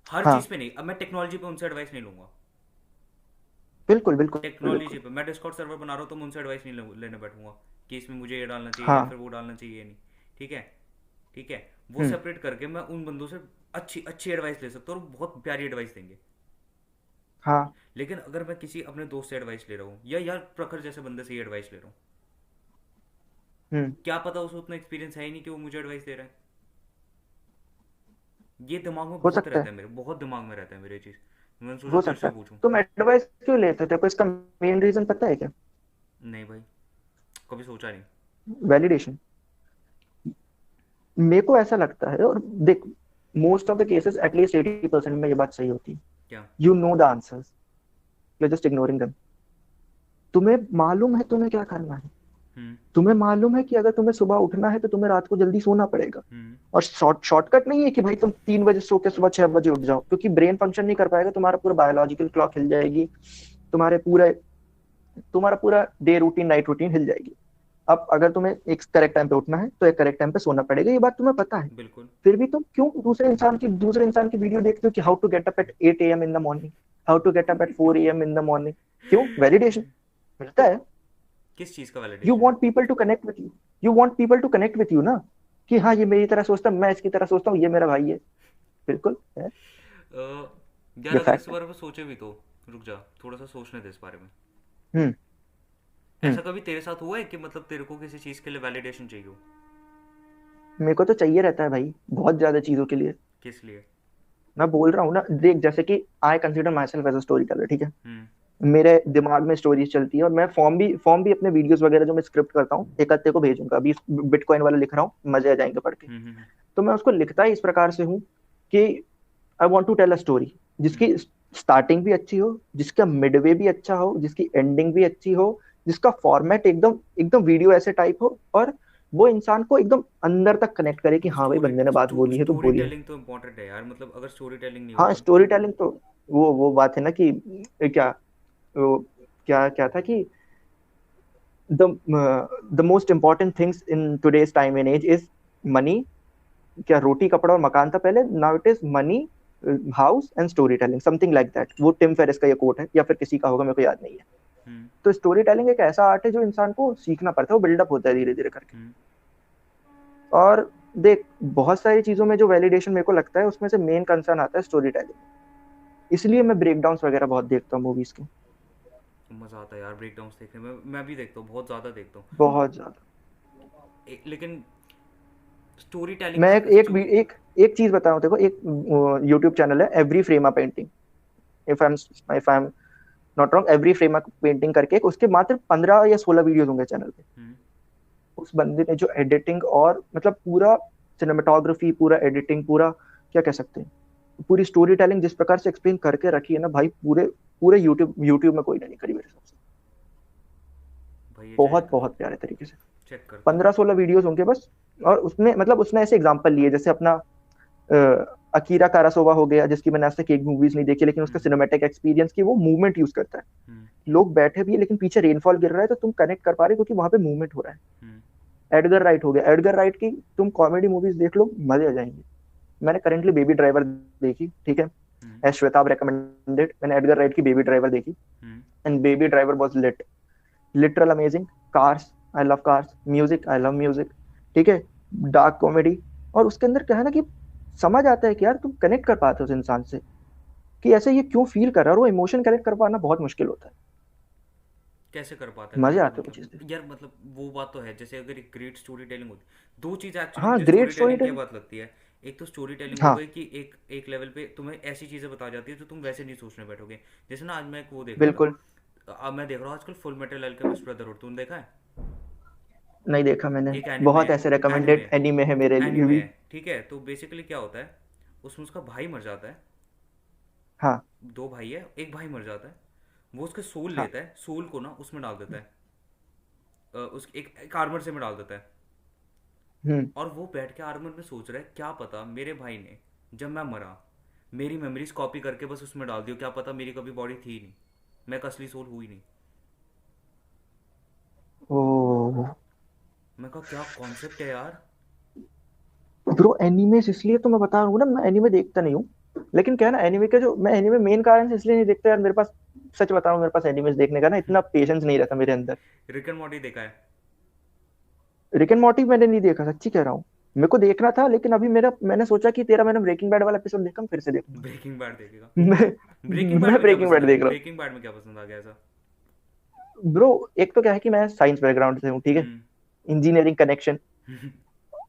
हर हाँ। चीज़ पे नहीं, अब मैं टेक्नोलॉजी पे उनसे एडवाइस नहीं लूंगा, बिल्कुल बिल्कुल टेक्नोलॉजी बिल्कुल। पे मैं डिस्कॉर्ड सर्वर बना रहा हूँ तो मैं उनसे एडवाइस नहीं लेने बैठूंगा कि इसमें मुझे ये डालना चाहिए या हाँ। फिर वो डालना चाहिए नहीं, ठीक है, ठीक है, वो हम्म। सेपरेट करके मैं उन बंदों से अच्छी अच्छी एडवाइस ले सकता हूँ और बहुत प्यारी एडवाइस देंगे। हाँ। लेकिन अगर मैं किसी अपने दोस्त से एडवाइस ले रहा हूँ या यार प्रखर जैसे बंदे से ही एडवाइस ले रहा हूँ, हम्म। क्या पता उसे उतना एक्सपीरियंस है ही नहीं कि वो मुझे एडवाइस दे रहा है, ये दिमाग में हो बहुत सकता रहता है। है मेरे, बहुत दिमाग में रहता है मेरे चीज़, मैंने सोचा हो तेरे सकता से है। पूछूं। तुम एडवाइस क्यों लेते थे? कोई इसका मेन रीजन पता है क्या? नहीं भाई, कभी सोचा नहीं। वैलिडेशन। मेरे को ऐसा लगता है, और देख, most of the cases at least 80% में ये बात सही होती है। क्या? You know the answers, you just ignoring them. तुम्हें मालूम है तुम्हें क्या करना है। हम्म तुम्हें मालूम है कि अगर तुम्हें सुबह उठना है तो तुम्हें रात को जल्दी सोना पड़ेगा। हम्म और शॉर्टकट नहीं है कि भाई तुम 3 बजे सो के सुबह 6 बजे उठ जाओ, क्योंकि ब्रेन फंक्शन नहीं कर पाएगा, तुम्हारा पूरा बायोलॉजिकल क्लॉक हिल जाएगी। तुम्हारे पूरे तुम्हारा पूरा डे रूटीन, नाइट रूटीन हिल जाएगी। अब अगर तुम्हें एक करेक्ट टाइम पे उठना है तो एक करेक्ट टाइम पे सोना पड़ेगा, ये बात तुम्हें पता है। बिल्कुल। फिर भी तुम क्यों दूसरे इंसान की वीडियो देखते हो कि how to get up at 8 AM in the morning, how to get up at 4 AM in the morning? क्यों? वैलिडेशन मिलता है। किस चीज़ का you validation? Want people to connect with you. You want people to connect with you ना, कि हाँ, ये मेरी तरह सोचता है, मैं इसकी तरह सोचता हूँ, ये मेरा भाई है। बिल्कुल है। यार ये अगर इस फैक्ट है। बारे में सोचे भी तो, रुक जा, थोड़ा सा सोचने दे इस बारे में। हम्म हम्म। ऐसा कभी तेरे साथ हुआ है कि मतलब तेरे को किसी चीज़ के लिए वैलिडेशन चाहिए हो? मेरे को तो चाहिए रहता है भाई, बहुत ज्यादा चीजों के लिए। किस लिए? मैं बोल रहा हूँ ना, देख, जैसे कि I consider my self as a story teller, ठीक है। हम्म मेरे दिमाग में स्टोरीज चलती है, और मैं फॉर्म भी अपने वीडियोस वगैरह जो मैं स्क्रिप्ट करता हूँ, एक हफ्ते को भेजूंगा। अभी बिटकॉइन वाला लिख रहा हूँ, मजे आ जाएंगे पढ़ के। हम्म हम्म तो मैं उसको लिखता ही इस प्रकार से हूँ कि I want to tell a story hmm जिसकी स्टार्टिंग भी अच्छी हो, जिसका मिडवे भी अच्छा हो, जिसकी एंडिंग भी अच्छी हो, जिसका फॉर्मेट एकदम एकदम वीडियो ऐसे टाइप हो, और वो इंसान को एकदम अंदर तक कनेक्ट करे कि हाँ भाई, स्टोरी बंदे ने बात बोली है तो स्टोरी बोली है। टेलिंग तो इम्पोर्टेंट है यार, मतलब अगर स्टोरी टेलिंग नहीं हाँ, होगी। स्टोरी टेलिंग तो वो बात है ना कि क्या, वो क्या क्या था कि the most important things in today's time and age is money. क्या रोटी कपड़ा और मकान था पहले, now it is money, house and story telling, something like that. वो टिम फेरिस का ये कोट है, या फिर किसी का होगा, मेरे को याद नहीं है। हम्म तो स्टोरी टेलिंग एक ऐसा आर्ट है जो इंसान को सीखना पड़ता है, वो बिल्डअप होता है धीरे धीरे करके। हम्म और देख, बहुत सारी चीजों में जो वैलिडेशन मेरे को लगता है, उसमें से मेन कंसर्न आता है स्टोरी टेलिंग। इसलिए मैं ब्रेक डाउन वगैरह बहुत देखता हूँ मूवीज के। मज़ा आता है यार ब्रेक डाउन्स देखने में, मैं भी देखता हूँ, बहुत ज़्यादा देखता हूँ। बहुत ज्यादा। लेकिन स्टोरी टेलिंग मैं ना एक एक स्टो एक एक चीज बताऊं देखो, एक यूट्यूब चैनल है every frame painting, if I am not wrong, every frame painting करके एक, उसके मात्र 15 या 16 वीडियोस होंगे चैनल पे। हम्म उस बंदे ने जो एडिटिंग और मतलब पूरा सिनेमेटोग्राफी, पूरा एडिटिंग, पूरा क्या कह सकते हैं, पूरी स्टोरी टेलिंग जिस प्रकार से एक्सप्लेन करके रखी है ना भाई, पूरे पूरे यूट्यूब यूट्यूब में कोई नहीं करी मेरे हिसाब से। भाई ये बहुत चेक बहुत प्यारे तरीके से। चेक करता हूँ। 15-16 वीडियोस होंगे बस। और उसमें मतलब उसने ऐसे एग्जांपल लिए, जैसे अपना अकीरा कारासोवा हो गया, जिसकी मैंने आज तक एक मूवीज नहीं देखी, लेकिन उसका हम्म सिनेमैटिक एक्सपीरियंस की वो मूवमेंट यूज करता है। हम्म लोग बैठे भी है लेकिन पीछे रेनफॉल गिर रहा है, तो तुम कनेक्ट कर पा रहे हो क्योंकि वहां पे मूवमेंट हो रहा है। हम्म एडगर राइट हो गया, एडगर राइट की तुम कॉमेडी मूवीज देख लो, मजे आ जाएंगे। मैंने करेंटली बेबी ड्राइवर देखी, ठीक है, हम्म एस श्वेताब रेकमेंडेड, मैंने एडगर राइट की बेबी ड्राइवर देखी। Hmm and baby driver was lit, literal amazing. Cars, I love cars, music, I love music, ठीक है, डार्क कॉमेडी। और उसके अंदर क्या है ना कि समझ आता है कि यार तुम कनेक्ट कर पाते हो उस इंसान से, कि ऐसे ये क्यों फील कर रहा है, और वो इमोशन कनेक्ट कर पाना बहुत मुश्किल होता है। कैसे कर पाता है मजे कनेक्ट, आते हैं वो चीजें। मतलब यार मतलब वो बात तो है, जैसे अगर एक ग्रेट स्टोरी टेलिंग होती, दो चीज़ एक्चुअली हाँ, मुझे ग्रेट स्टोरी स्टोरी टेलिंग की टेलिंग। बात लगती है। एक तो स्टोरी टेलिंग हो हाँ। गई कि एक एक लेवल पे तुम्हें ऐसी चीज़ें बता जाती है जो तुम वैसे नहीं सोचने बैठोगे। जैसे ना आज मैं एक वो देख रहा था, बिल्कुल। अब मैं देख रहा हूँ आजकल फुल मेटल अल्केमिस्ट ब्रदरहुड, तूने देखा है? नहीं देखा मैंने। एक एनिमे बहुत है, ऐसे एनिमे रिकमेंडेड है, एनीमे है मेरे लिए एनिमे भी। है, ठीक है। तो बेसिकली क्या होता है, उसमें उसका भाई मर जाता है। हाँ। दो भाई है, एक भाई मर जाता है। वो उसके सोल हाँ। लेता है, सोल को ना उसमें डाल देता है, उस एक आर्मर से में डाल देता है। हम्म। और वो बैठ के आर्मर में सोच रहा है, क्या पता मेरे भाई ने जब मैं मरा मेरी मेमोरीज कॉपी करके बस उसमें डाल दियो, क्या पता मेरी कभी बॉडी थी ही नहीं, मैं एक असली सोल हुई नहीं। ओ मैं कहा क्या कॉन्सेप्ट है यार। ब्रो, एनिमेस इसलिए तो मैं बता रहा हूँ ना, मैं एनिमे देखता नहीं हूँ। लेकिन क्या है ना, एनिमे के जो मैं एनिमे मेन कारण से इसलिए नहीं देखता यार, मेरे पास सच बता रहा हूँ, मेरे पास एनिमेस देखने का ना इतना पेशेंस नहीं रहता मेरे अंदर। रिक एंड मॉर्टी देखा है? रिक एंड मॉर्टी मैंने नहीं देखा, सच्ची कह रहा हूँ। मेरे को देखना था, लेकिन अभी मेरा मैंने सोचा कि तेरा मैंने ब्रेकिंग बैड वाला एपिसोड देखा, फिर से देखूंगा। ब्रेकिंग बैड देखेगा? मैं ब्रेकिंग बैड मैं में क्या ब्रेकिंग पसंद बैड है, देख रहा ब्रेकिंग बैड में क्या पसंद आ गया ऐसा? हूँ ब्रो। एक तो क्या है कि मैं साइंस बैकग्राउंड से हूँ, ठीक है, हम्म। Engineering connection.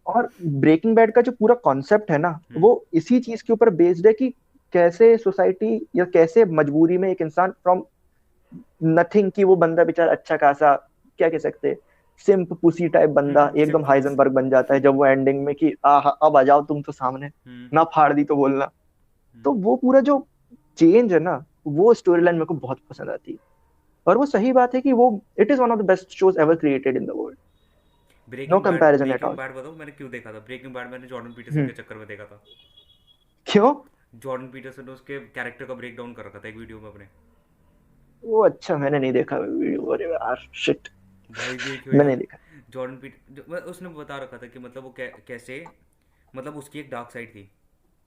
और ब्रेकिंग बैड का जो पूरा कॉन्सेप्ट है ना, हम्म। वो इसी चीज के ऊपर बेस्ड है कि कैसे सोसाइटी या कैसे मजबूरी में एक इंसान फ्रॉम नथिंग, की वो बंदा बेचारा अच्छा खासा, क्या कह सकते हैं, सिंप पुसी टाइप बंदा एकदम सिंपल पुसी। हाइजनबर्ग बन जाता है जब वो एंडिंग में कि आह अब आ जाओ तुम तो सामने, हम्म। ना फाड़ दी तो बोलना। तो वो पूरा जो चेंज है ना, वो स्टोरी लाइन मेरे को बहुत पसंद आती है। और वो सही बात है कि वो it is one of the best shows ever created in the world. No comparison at Breaking all. Bad बताओ मैंने क्यों देखा था? ब्रेकिंग बैड मैंने जॉर्डन पीटरसन हम्म। के चक्कर में देखा था। क्यों? जॉर्डन पीटरसन ने उसके कैरेक्टर का ब्रेक डाउन कर रखा था एक वीडियो में अपने। वो अच्छा, मैंने नहीं देखा वीडियो, अरे यार शिट। भाई देखियो मैंने यार। नहीं देखा। उसने बता रखा था कि मतलब वो कैसे, मतलब उसकी एक डार्क साइड थी।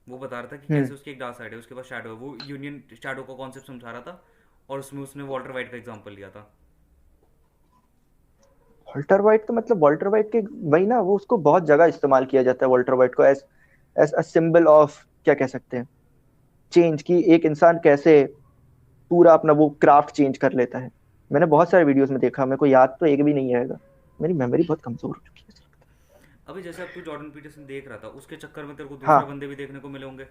वो बता रहा था कि हम्म। कैसे उसकी एक डार्क साइड है, उसके पास शैडो है, वो यूनियन शैडो का कॉन्सेप्ट समझा रहा था। और उसमें उसने वॉल्टर वाइट का एग्जांपल लिया था। वॉल्टर वाइट तो मतलब वॉल्टर वाइट के, वही ना, वो उसको बहुत जगह इस्तेमाल किया जाता है वॉल्टर वाइट को as as a symbol of, क्या कह सकते हैं, चेंज की, एक इंसान कैसे पूरा अपना वो क्राफ्ट चेंज कर लेता है। मैंने बहुत सारे वीडियोस में देखा, मेरे को याद तो एक भी नहीं आएगा। मेरी मेमोरी बहुत कमजोर हो चुकी है। अभी जैसे अब तू जॉर्डन पीटरसन देख रहा था, उसके चक्कर में तेरे को दूसरे हाँ। बंदे भी देखने को मिले होंगे।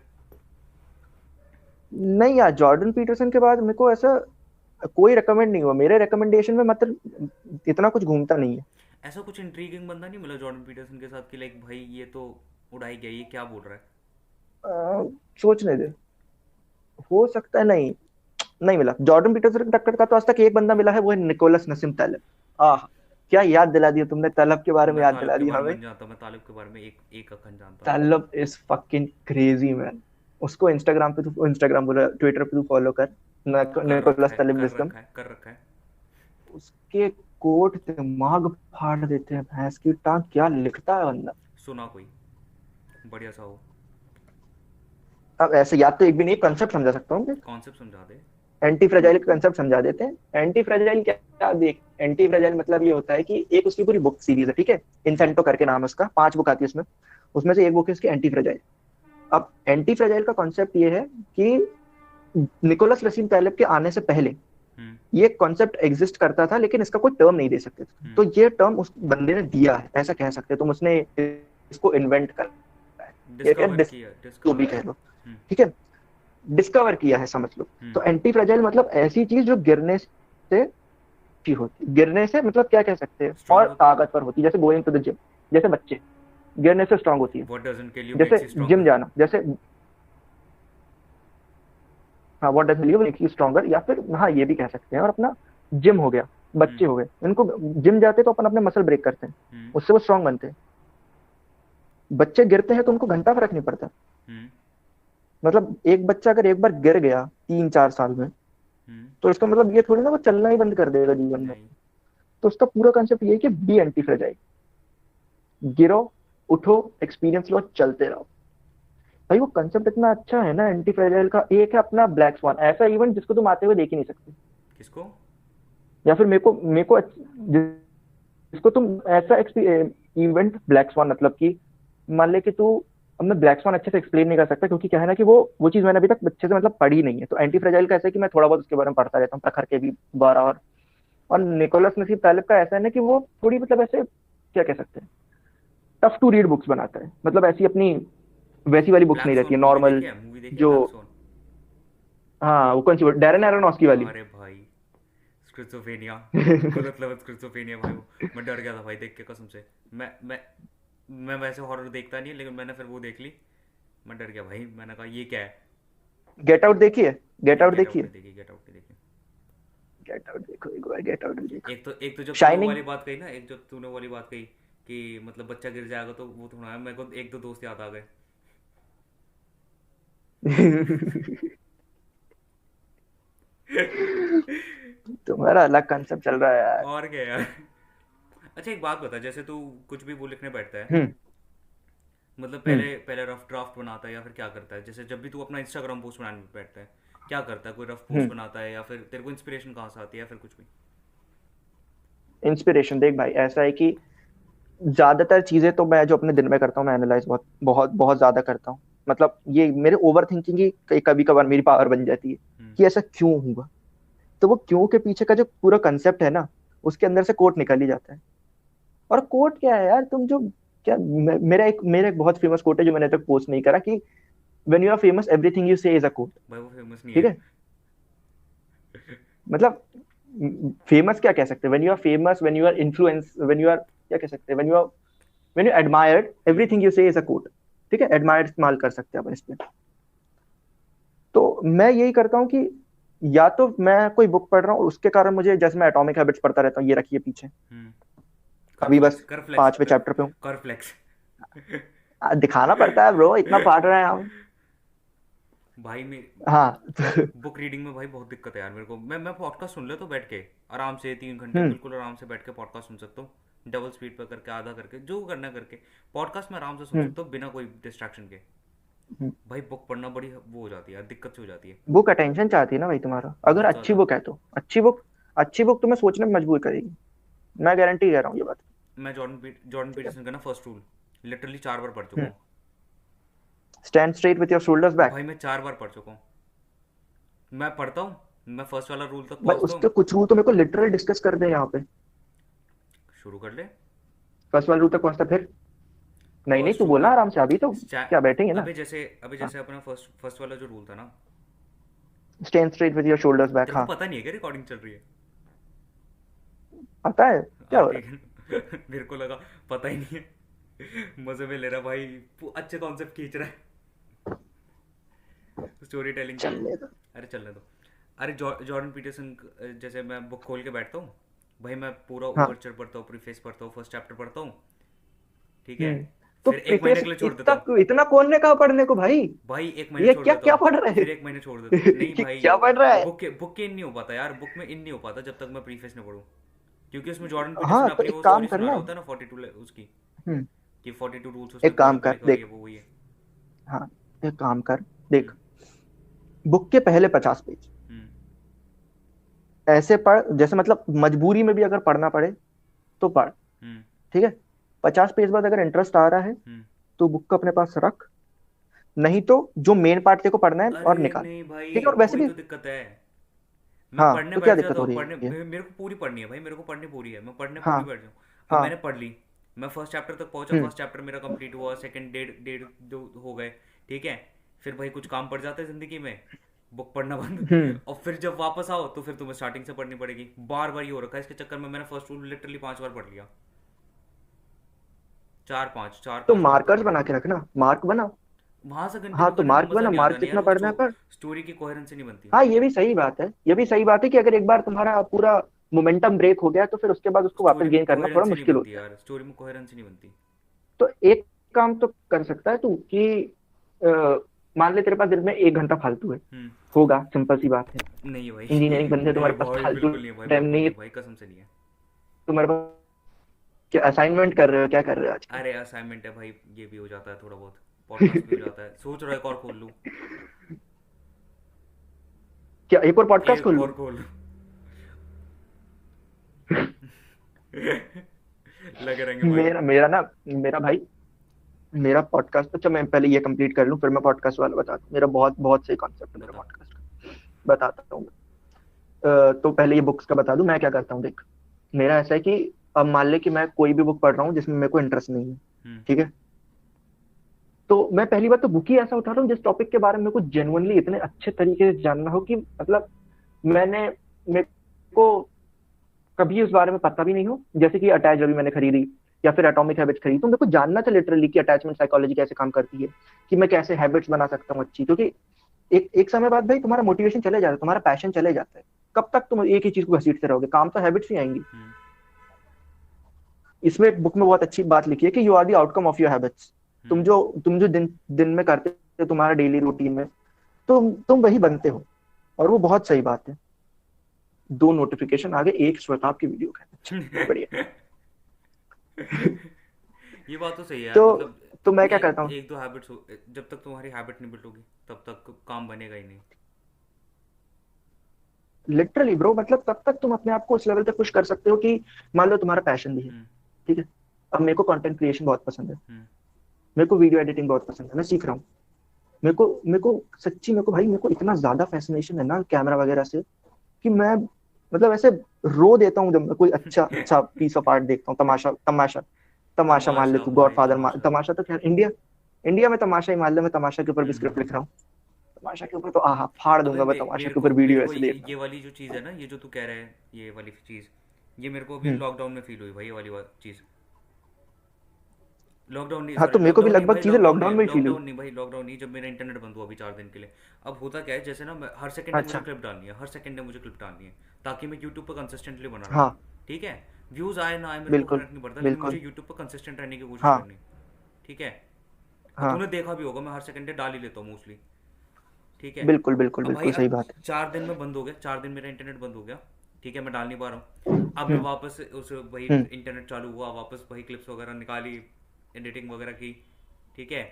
नहीं यार, जॉर्डन पीटरसन के बाद मेरे को ऐसा कोई रेकमेंड नहीं हुआ, मेरे रिकमेंडेशन में मतलब इतना कुछ घूमता नहीं है। ऐसा कुछ इंट्रीगिंग बंदा नहीं मिला जॉर्डन पीटरसन के साथ कि लाइक भाई ये तो उड़ा ही गया, ये क्या बोल रहा है? सोचने दे, हो सकता है, नहीं, नहीं मिला। जॉर्डन पीटरसन की टक्कर का तो आज तक एक बंदा मिला है, वो है निकोलस नसीम तैलब। आह, क्या याद दिला दिया तुमने, तैलब के बारे में मैं याद तालिब दिला के दिया बारे में हमें। नहीं जानता, मैं तालिब के बारे में एक एक अखन जानता हूँ। Tailapa is fucking crazy man. उसको इंस्टाग्राम पे तू, इंस्टाग्राम बोला, ट्विटर पे तू फॉलो कर, निकोलस तैलब विजडम। कर रखा है। उसके कोट दिमाग फाड़ देते हैं, भैंस की टांग, क्या लिखता है बंदा। सुना कोई बढ़िया सा हो। अब ऐसे याद तो एक भी नहीं, कंसेप्ट समझा सकता हूँ। कॉन्सेप्ट समझा दे। एंटी फ्रेजाइल का कंसेप्ट समझा देते हैं। एंटी फ्रेजाइल क्या क्या देख, एंटी फ्रेजाइल मतलब ये होता है कि एक उसकी पूरी बुक सीरीज है, ठीक है, हम्म। इंसेंटो करके नाम है उसका, 5 बुक आती है उसमें। उसमें से एक बुक है उसकी एंटी फ्रेजाइल। अब एंटी फ्रेजाइल का कॉन्सेप्ट ये है कि निकोलस रसीम तैलेब के आने से पहले हम्म। ये कॉन्सेप्ट एग्जिस्ट करता था, लेकिन इसका कोई टर्म नहीं दे सकते थे। हम्म। तो ये टर्म उस बंदे ने दिया है, ऐसा कह सकते हैं तुम, उसने इसको इन्वेंट करा है, या क्या डिस्कवर किया, जो भी डिस्कवर। कह लो, हम्म। ठीक है, डिस्कवर किया है समझ लो। हम्म। तो एंटी फ्रेजाइल मतलब ऐसी चीज जो गिरने से की होती, गिरने से मतलब क्या कह सकते हैं, और स्ट्रांग होती है। ताकतवर होती है, जैसे गोइंग टू द जिम, जैसे बच्चे गिरने से स्ट्रांग होती है। व्हाट डजंट किल यू जैसे मेक्स यू जिम स्ट्रॉन्गर। जाना, जैसे, हाँ, what does believe make you stronger, या फिर हाँ ये भी कह सकते हैं। और अपना जिम हो गया, हम्म। बच्चे हो गए, इनको जिम जाते तो अपन अपने मसल ब्रेक करते हैं, हम्म। उससे वो स्ट्रांग बनते हैं। बच्चे गिरते हैं तो उनको घंटा फर्क नहीं पड़ता। हम्म। मतलब एक बच्चा अगर एक बार गिर गया 3-4 साल में, हम्म। तो इसका मतलब ये थोड़ी ना वो चलना ही बंद कर देगा जीवन में। नहीं। तो उसका पूरा कंसेप्ट ये है कि बी एंटी फ्रेजाइल, गिरो, उठो, एक्सपीरियंस लो, चलते रहो। भाई वो कंसेप्ट इतना अच्छा है ना एंटी फ्रेजाइल का। एक है अपना ब्लैक स्वान, ऐसा इवेंट जिसको तुम आते हुए देख ही नहीं सकते। किसको? या फिर मेरे को जिसको तुम ऐसा इवेंट ब्लैक स्वान, मतलब कि मान ले कि तू, अब मैं ब्लैक स्वान अच्छे से एक्सप्लेन नहीं कर सकता, क्योंकि क्या है ना कि वो चीज मैंने अभी तक अच्छे से मतलब पढ़ी नहीं है। तो एंटी फ्रेजाइल का ऐसा है कि मैं थोड़ा बहुत उसके बारे में पढ़ता रहता हूँ, प्रखर के भी 12। और निकोलस नसीब तालिब का ऐसा है ना कि वो थोड़ी मतलब ऐसे, क्या कह सकते हैं, टफ टू रीड बुक्स बनाता है, मतलब ऐसी अपनी वैसी वाली बुक्स ब्लैक नहीं रहती सोन है मूवी नॉर्मल। देखी है, मूवी देखी है जो, ब्लैक सोन? हाँ, वो कौन सी, डैरेन एरोनॉफ्स्की वाली। अरे भाई स्किज़ोफ्रेनिया, गलत लफ्ज़ स्किज़ोफ्रेनिया भाई, वो मैं डर गया था भाई देख के कसम से। मैं वैसे हॉरर देखता नहीं, लेकिन मैंने फिर वो देख ली, मैं डर गया भाई, मैंने कहा ये क्या है। गेट आउट देखिए, गेट नहीं, आउट गेट आउट देखिए, नहीं देखी, गेट आउट नहीं देखी। गेट आउट देखो एक बार, गेट आउट भी देखो। एक तो जब तूने वो शाइनिंग। वाली बात कही ना, एक जब तूने वो वाली बात कही कि मतलब बच्चा गिर जाएगा, तो वो थोड़ा मेरे को एक दो दोस्त याद आ गए। तुम्हारा अलग कंसेप्ट चल रहा है यार। और क्या यार। अच्छा एक बात बता, जैसे तू कुछ भी वो लिखने बैठता है, हम्म। मतलब हम्म। पहले पहले रफ ड्राफ्ट बनाता है या फिर क्या करता है? जैसे जब भी तू अपना इंस्टाग्राम पोस्ट बनाने बैठता है, क्या करता है? कोई रफ पोस्ट हम्म। बनाता है या फिर तेरे को इंस्पिरेशन कहाँ से आती है या फिर कुछ भी? इंस्पिरेशन देख भाई, ऐसा है कि ज्यादातर चीजें तो मैं जो अपने दिन में करता हूँ, मैं एनालाइज बहुत बहुत बहुत ज्यादा करता हूँ। मतलब ये मेरे ओवर थिंकिंग की कभी कभार मेरी पावर बन जाती है हम्म। कि ऐसा क्यों हुआ। तो वो क्यों के पीछे का जो पूरा कंसेप्ट है ना, उसके अंदर से कोट निकल ही जाता है। और कोट क्या है यार, तुम जो क्या मेरा एक बहुत फेमस कोट है जो मैंने तक पोस्ट नहीं करा कि when you are famous everything you say is a quote. भाई वो फेमस नहीं ठीक है। है। मतलब फेमस क्या कह सकते हैं, when you are famous, when you are influence, when you are क्या कह सकते हैं, when you admired hmm. Everything you say is a quote. ठीक है, एडमायर्ड इस्तेमाल कर सकते हैं अपन इस पे। तो मैं यही करता हूँ कि या तो मैं कोई बुक पढ़ रहा हूँ और उसके कारण मुझे, जैसे मैं एटॉमिक हैबिट्स पढ़ता रहता हूँ, ये रखिए पीछे, हम्म। कर अभी फ्लेक्स, बस कर फ्लेक्स, 5वें चैप्टर पे हूँ। कर फ्लेक्स। दिखाना पड़ता है ब्रो, इतना पढ़ रहे हैं हम। भाई मैं हाँ। बुक रीडिंग में भाई बहुत दिक्कत है यार मेरे को। मैं पॉडकास्ट सुन लेता हूँ बैठ के आराम से, 3 घंटे हम्म। बिल्कुल आराम से बैठ के पॉडकास्ट सुन सकता हूँ, डबल स्पीड पर करके, आधा करके, जो करना है करके। पॉडकास्ट में आराम से सुन हम्म। सकता हूँ बिना कोई डिस्ट्रैक्शन के। हम्म। भाई बुक पढ़ना बड़ी वो हो जाती है यार, दिक्कत से हो जाती है। बुक अटेंशन चाहती है ना भाई तुम्हारा, अगर बहुत अच्छी ज़्यादा। बुक है तो अच्छी बुक, अच्छी बुक तुम्हें सोचने में मजबूर करेगी। मैं गारंटी दे रहा हूँ ये बात। मैं जॉर्डन ठीक है। पीटरसन का ना फर्स्ट रूल लिटरली 4 बार पढ़ चुका हम्म। हूँ। Stand straight with your shoulders back. भाई मैं 4 बार पढ़ चुका हूँ। मैं पढ़ता हूँ, मैं फर्स्ट वाला रूल तक भाई पहुँचता हूँ। उसके कुछ रूल तो मेरे को लिटरल डिस्कस कर दे यहाँ पे। शुरू कर ले। फर्स्ट वाले रूल तक पहुंचता फिर। नहीं नहीं, फर्स्ट तू रूल बोलना तक आराम से, अभी तो क्या बैठेंगे ना। अभी हाँ। जैसे अपना फर्स्ट फर्स्ट वाला जो रूल था ना। Stand straight with your shoulders back, तेरे को हाँ। पता नहीं है क्या रिकॉर्डिंग चल रही है? आता है क्या हाँ हो ठीक रहा है। मेरे को लगा पता ही नहीं है। मजे में ले रहा भाई, अच्छे कॉन्सेप्ट खींच रहा है स्टोरी है। टेलिंग के। चलने दो। अरे चलने दो। अरे जॉर्डन पीटरसन, जैसे मैं बुक खोल के बैठता हूँ भाई, मैं पूरा हाँ। ओवरचर पढ़ता हूँ, प्रीफेस पढ़ता हूँ, फर्स्ट चैप्टर पढ़ता हूँ, ठीक है? हम्म। तो फिर एक महीने प्रीफेस के लिए छोड़ देता इतना, हूँ। इतना कौन ने कहा पढ़ने को भाई। भाई एक महीने ये छोड़ क्या देता क्या हूँ, पढ़ रहा है। फिर एक महीने छोड़ देता हूँ। नहीं ये भाई, क्या पढ़ रहा है। बुक के इन नहीं हो पाता यार, बुक में इन नहीं हो पाता जब तक मैं प्रीफेस नहीं पढ़ूँ। क्योंकि उसमें जॉर्डन पीटरसन हाँ तो अपनी एक वो काम स्टोरी सुना करना। रहा होता है ना, 42 उसकी, हम्म। कि 42 रूल्स उसने एक फॉलो काम किए, कर लिखा ये देख। वो वही है। हाँ, एक काम कर हम्म। देख। बुक के पहले 50 पेज हम्म। ऐसे पढ़ जैसे, मतलब मजबूरी में भी अगर पढ़ना पड़े तो पढ़। हम्म। ठीक है। 50 पेज बाद अगर इंटरेस्ट आ रहा है हम्म। तो बुक को अपने पास रख, नहीं तो जो मेन पार्ट तेरे को पढ़ना है और अरे निकाल। नहीं भाई, ठीक है, और वैसे वही भी। तो दिक्कत है। मैं हाँ पढ़ने तो क्या बैठ दिक्कत जाता हो हूँ, रही पढ़ने है। मेरे को पूरी पढ़नी है भाई, मेरे को पढ़नी पूरी है, मैं पढ़ने हाँ। पूरी बैठ जाऊँ। अब हाँ। मैंने पढ़ ली, मैं फर्स्ट चैप्टर तक पहुंचा, हम्म। फर्स्ट चैप्टर मेरा कंप्लीट हुआ, सेकंड डेढ़ डेढ़ दो हो गए, ठीक है? फिर भाई कुछ काम पड़ जाता है जिंदगी में, बुक पढ़ना बंद। हम्म। और फिर जब वापस आओ तो फिर तुम्हें स्टार्टिंग से पढ़नी पड़ेगी, बार बार ये हो रखा है। इसके चक्कर में मैंने फर्स्ट रूल लिटरली 5 बार पढ़ लिया, चार तो पांच बार तो मार्कर्स पढ़ बना लिया। के रखना, मार्क बना। वहां से हाँ कंटिन्यू तो करने में मार्क मजा बना, नहीं आता मार्क नहीं यार, जितना वो पढ़ना है पढ़। स्टोरी की कोहेरेंसी नहीं बनती। हाँ ये भी सही बात है, ये भी सही बात है कि अगर एक बार तुम्हारा पूरा मोमेंटम ब्रेक हो गया तो फिर उसके बाद उसको वापस स्टोरी में गेन करना थोड़ा कोहेरेंसी नहीं मुश्किल बनती होता है। यार, स्टोरी में कोहेरेंसी नहीं बनती। तो एक काम तो कर सकता है तू कि अ, मान ले तेरे पास दिन में 1 घंटा फालतू है। हम्म। होगा, सिंपल सी बात है। नहीं है भाई। इंजीनियरिंग बंदे, नहीं तुम्हारे पास भाई, फालतू बिल्कुल नहीं है भाई, टाइम बिल्कुल नहीं नहीं है। है भाई, कसम से नहीं है। तुम्हारे पास क्या असाइनमेंट कर रहे हो, क्या कर रहे हो आजकल। अरे असाइनमेंट है भाई, ये भी हो जाता है थोड़ा बहुत, पॉडकास्ट भी हो जाता है, सोच रहा है एक और खोल लूँ। क्या एक और पॉडकास्ट एक खोल और लूं। खोल लूँ। लगे रहेंगे भाई। मेरा मेरा ना, मेरा भाई, मेरा पॉडकास्ट, अच्छा मैं पहले ये कंप्लीट कर लूं फिर मैं पॉडकास्ट वाला बताता हूँ। मेरा बहुत बहुत सही कॉन्सेप्ट है मेरा बता। पॉडकास्ट का, बताता हूँ। तो पहले ये बुक्स का बता दूं मैं क्या करता हूँ, देख। मेरा ऐसा है कि अब मान ले कि मैं कोई भी बुक पढ़ रहा हूँ जिसमें मेरे को इंटरेस्ट नहीं है। हम्म। ठीक है। तो मैं पहली बार तो बुक ही ऐसा उठा रहा हूँ जिस टॉपिक के बारे में मेरे को जेनुअनली इतने अच्छे तरीके से जानना हो कि मतलब मैंने, मेरे को कभी उस बारे में पता भी नहीं हो, जैसे कि अटैच अभी मैंने खरीदी या फिर एटॉमिक हैबिट्स खरीदी, तो मेरे को जानना था लिटरली कि अटैचमेंट साइकोलॉजी कैसे काम करती है, कि मैं कैसे हैबिट्स बना सकता हूँ अच्छी, क्योंकि एक एक समय बाद भाई तुम्हारा मोटिवेशन चले जाता है, तुम्हारा पैशन चले जाता है। कब तक तुम एक ही चीज को घसीटते रहोगे, काम तो हैबिट्स ही आएंगी। हम्म। इसमें एक बुक में बहुत अच्छी बात लिखी है कि you are the outcome of your habits. Hmm. तुम जो दिन दिन में करते हो, तुम्हारा डेली रूटीन में, तुम वही बनते हो। और वो बहुत सही बात है। दो नोटिफिकेशन आ गए, एक श्वेताब की वीडियो का, अच्छा बढ़िया। ये बात तो सही है यार, तो मतलब तो मैं क्या एक करता हूँ, एक दो हैबिट्स, जब तक तुम्हारी हैबिट नहीं बिल्ड होगी तब तक काम बनेगा ही नहीं। लिटरली ब्रो, मतलब तब तक तुम अपने आप को उस लेवल पे पुश कर सकते हो कि मान लो तुम्हारा पैशन भी है, हम्म। ठीक है। अब मेरे को कंटेंट क्रिएशन बहुत पसंद है, हम्म। मेरे को वीडियो एडिटिंग बहुत पसंद है, मैं सीख रहा हूँ। मेरे को सच्ची, मेरे को भाई, मेरे को इतना ज्यादा फैसिनेशन है ना कैमरा वगैरह से, कि मैं मतलब ऐसे रो देता हूँ जब मैं कोई अच्छा अच्छा पीस ऑफ आर्ट देखता हूँ। तमाशा तमाशा तमाशा मान ले तमाशा तू, भाई, गॉडफादर, तमाशा। तमाशा तो खैर इंडिया, इंडिया में तमाशा ही मान ले। मैं तमाशा के ऊपर भी स्क्रिप्ट हम्म। लिख रहा हूँ। तमाशा के ऊपर तो आहा फाड़ अबे दूंगा मैं, तमाशा मेरे के को ऊपर वीडियो मेरे को ऐसे देखना। ये वाली जो चीज़ है ना, ये जो तू कह रहा है, ये वाली चीज़, ये मेरे को अभी हम्म। लॉकडाउन में फील हुई भाई, ये वाली चीज़। लॉकडाउन नहीं, हाँ, सॉरी तो मेरे को भी लॉकडाउन नहीं लगभग भाई, चीजें लॉकडाउन में ही फील हुई। लॉकडाउन नहीं, जब मेरा इंटरनेट बंद हुआ अभी 4 दिन के लिए। अब होता क्या है, जैसे ना मैं हर सेकंड मुझे अच्छा। क्लिप डालनी है, हर सेकंड मुझे क्लिप डालनी है, ताकि मैं यूट्यूब पर कंसिस्टेंटली बना रहूँ। हाँ, ठीक है। व्यूज़ आए ना आए मेरे को बिल्कुल फर्क नहीं पड़ता, लेकिन मुझे बिल्कुल। यूट्यूब पर कंसिस्टेंट रहने की कोशिश हाँ करनी। ठीक है। और हाँ, तूने देखा भी होगा, मैं हर सेकंड डाल ही लेता हूँ मोस्टली। ठीक है। बिल्कुल बिल्कुल अब भाई बिल्कुल सही अब बात है। 4 दिन में बंद हो गया, 4 दिन मेरा इंटरनेट बंद हो गया। ठीक है, मैं डाल नहीं पा रहा हूँ। अब मैं हम्म। वापस उस वही हम्म। इंटरनेट चालू हुआ, वापस वही क्लिप्स वगैरह निकाली, एडिटिंग वगैरह की। ठीक है।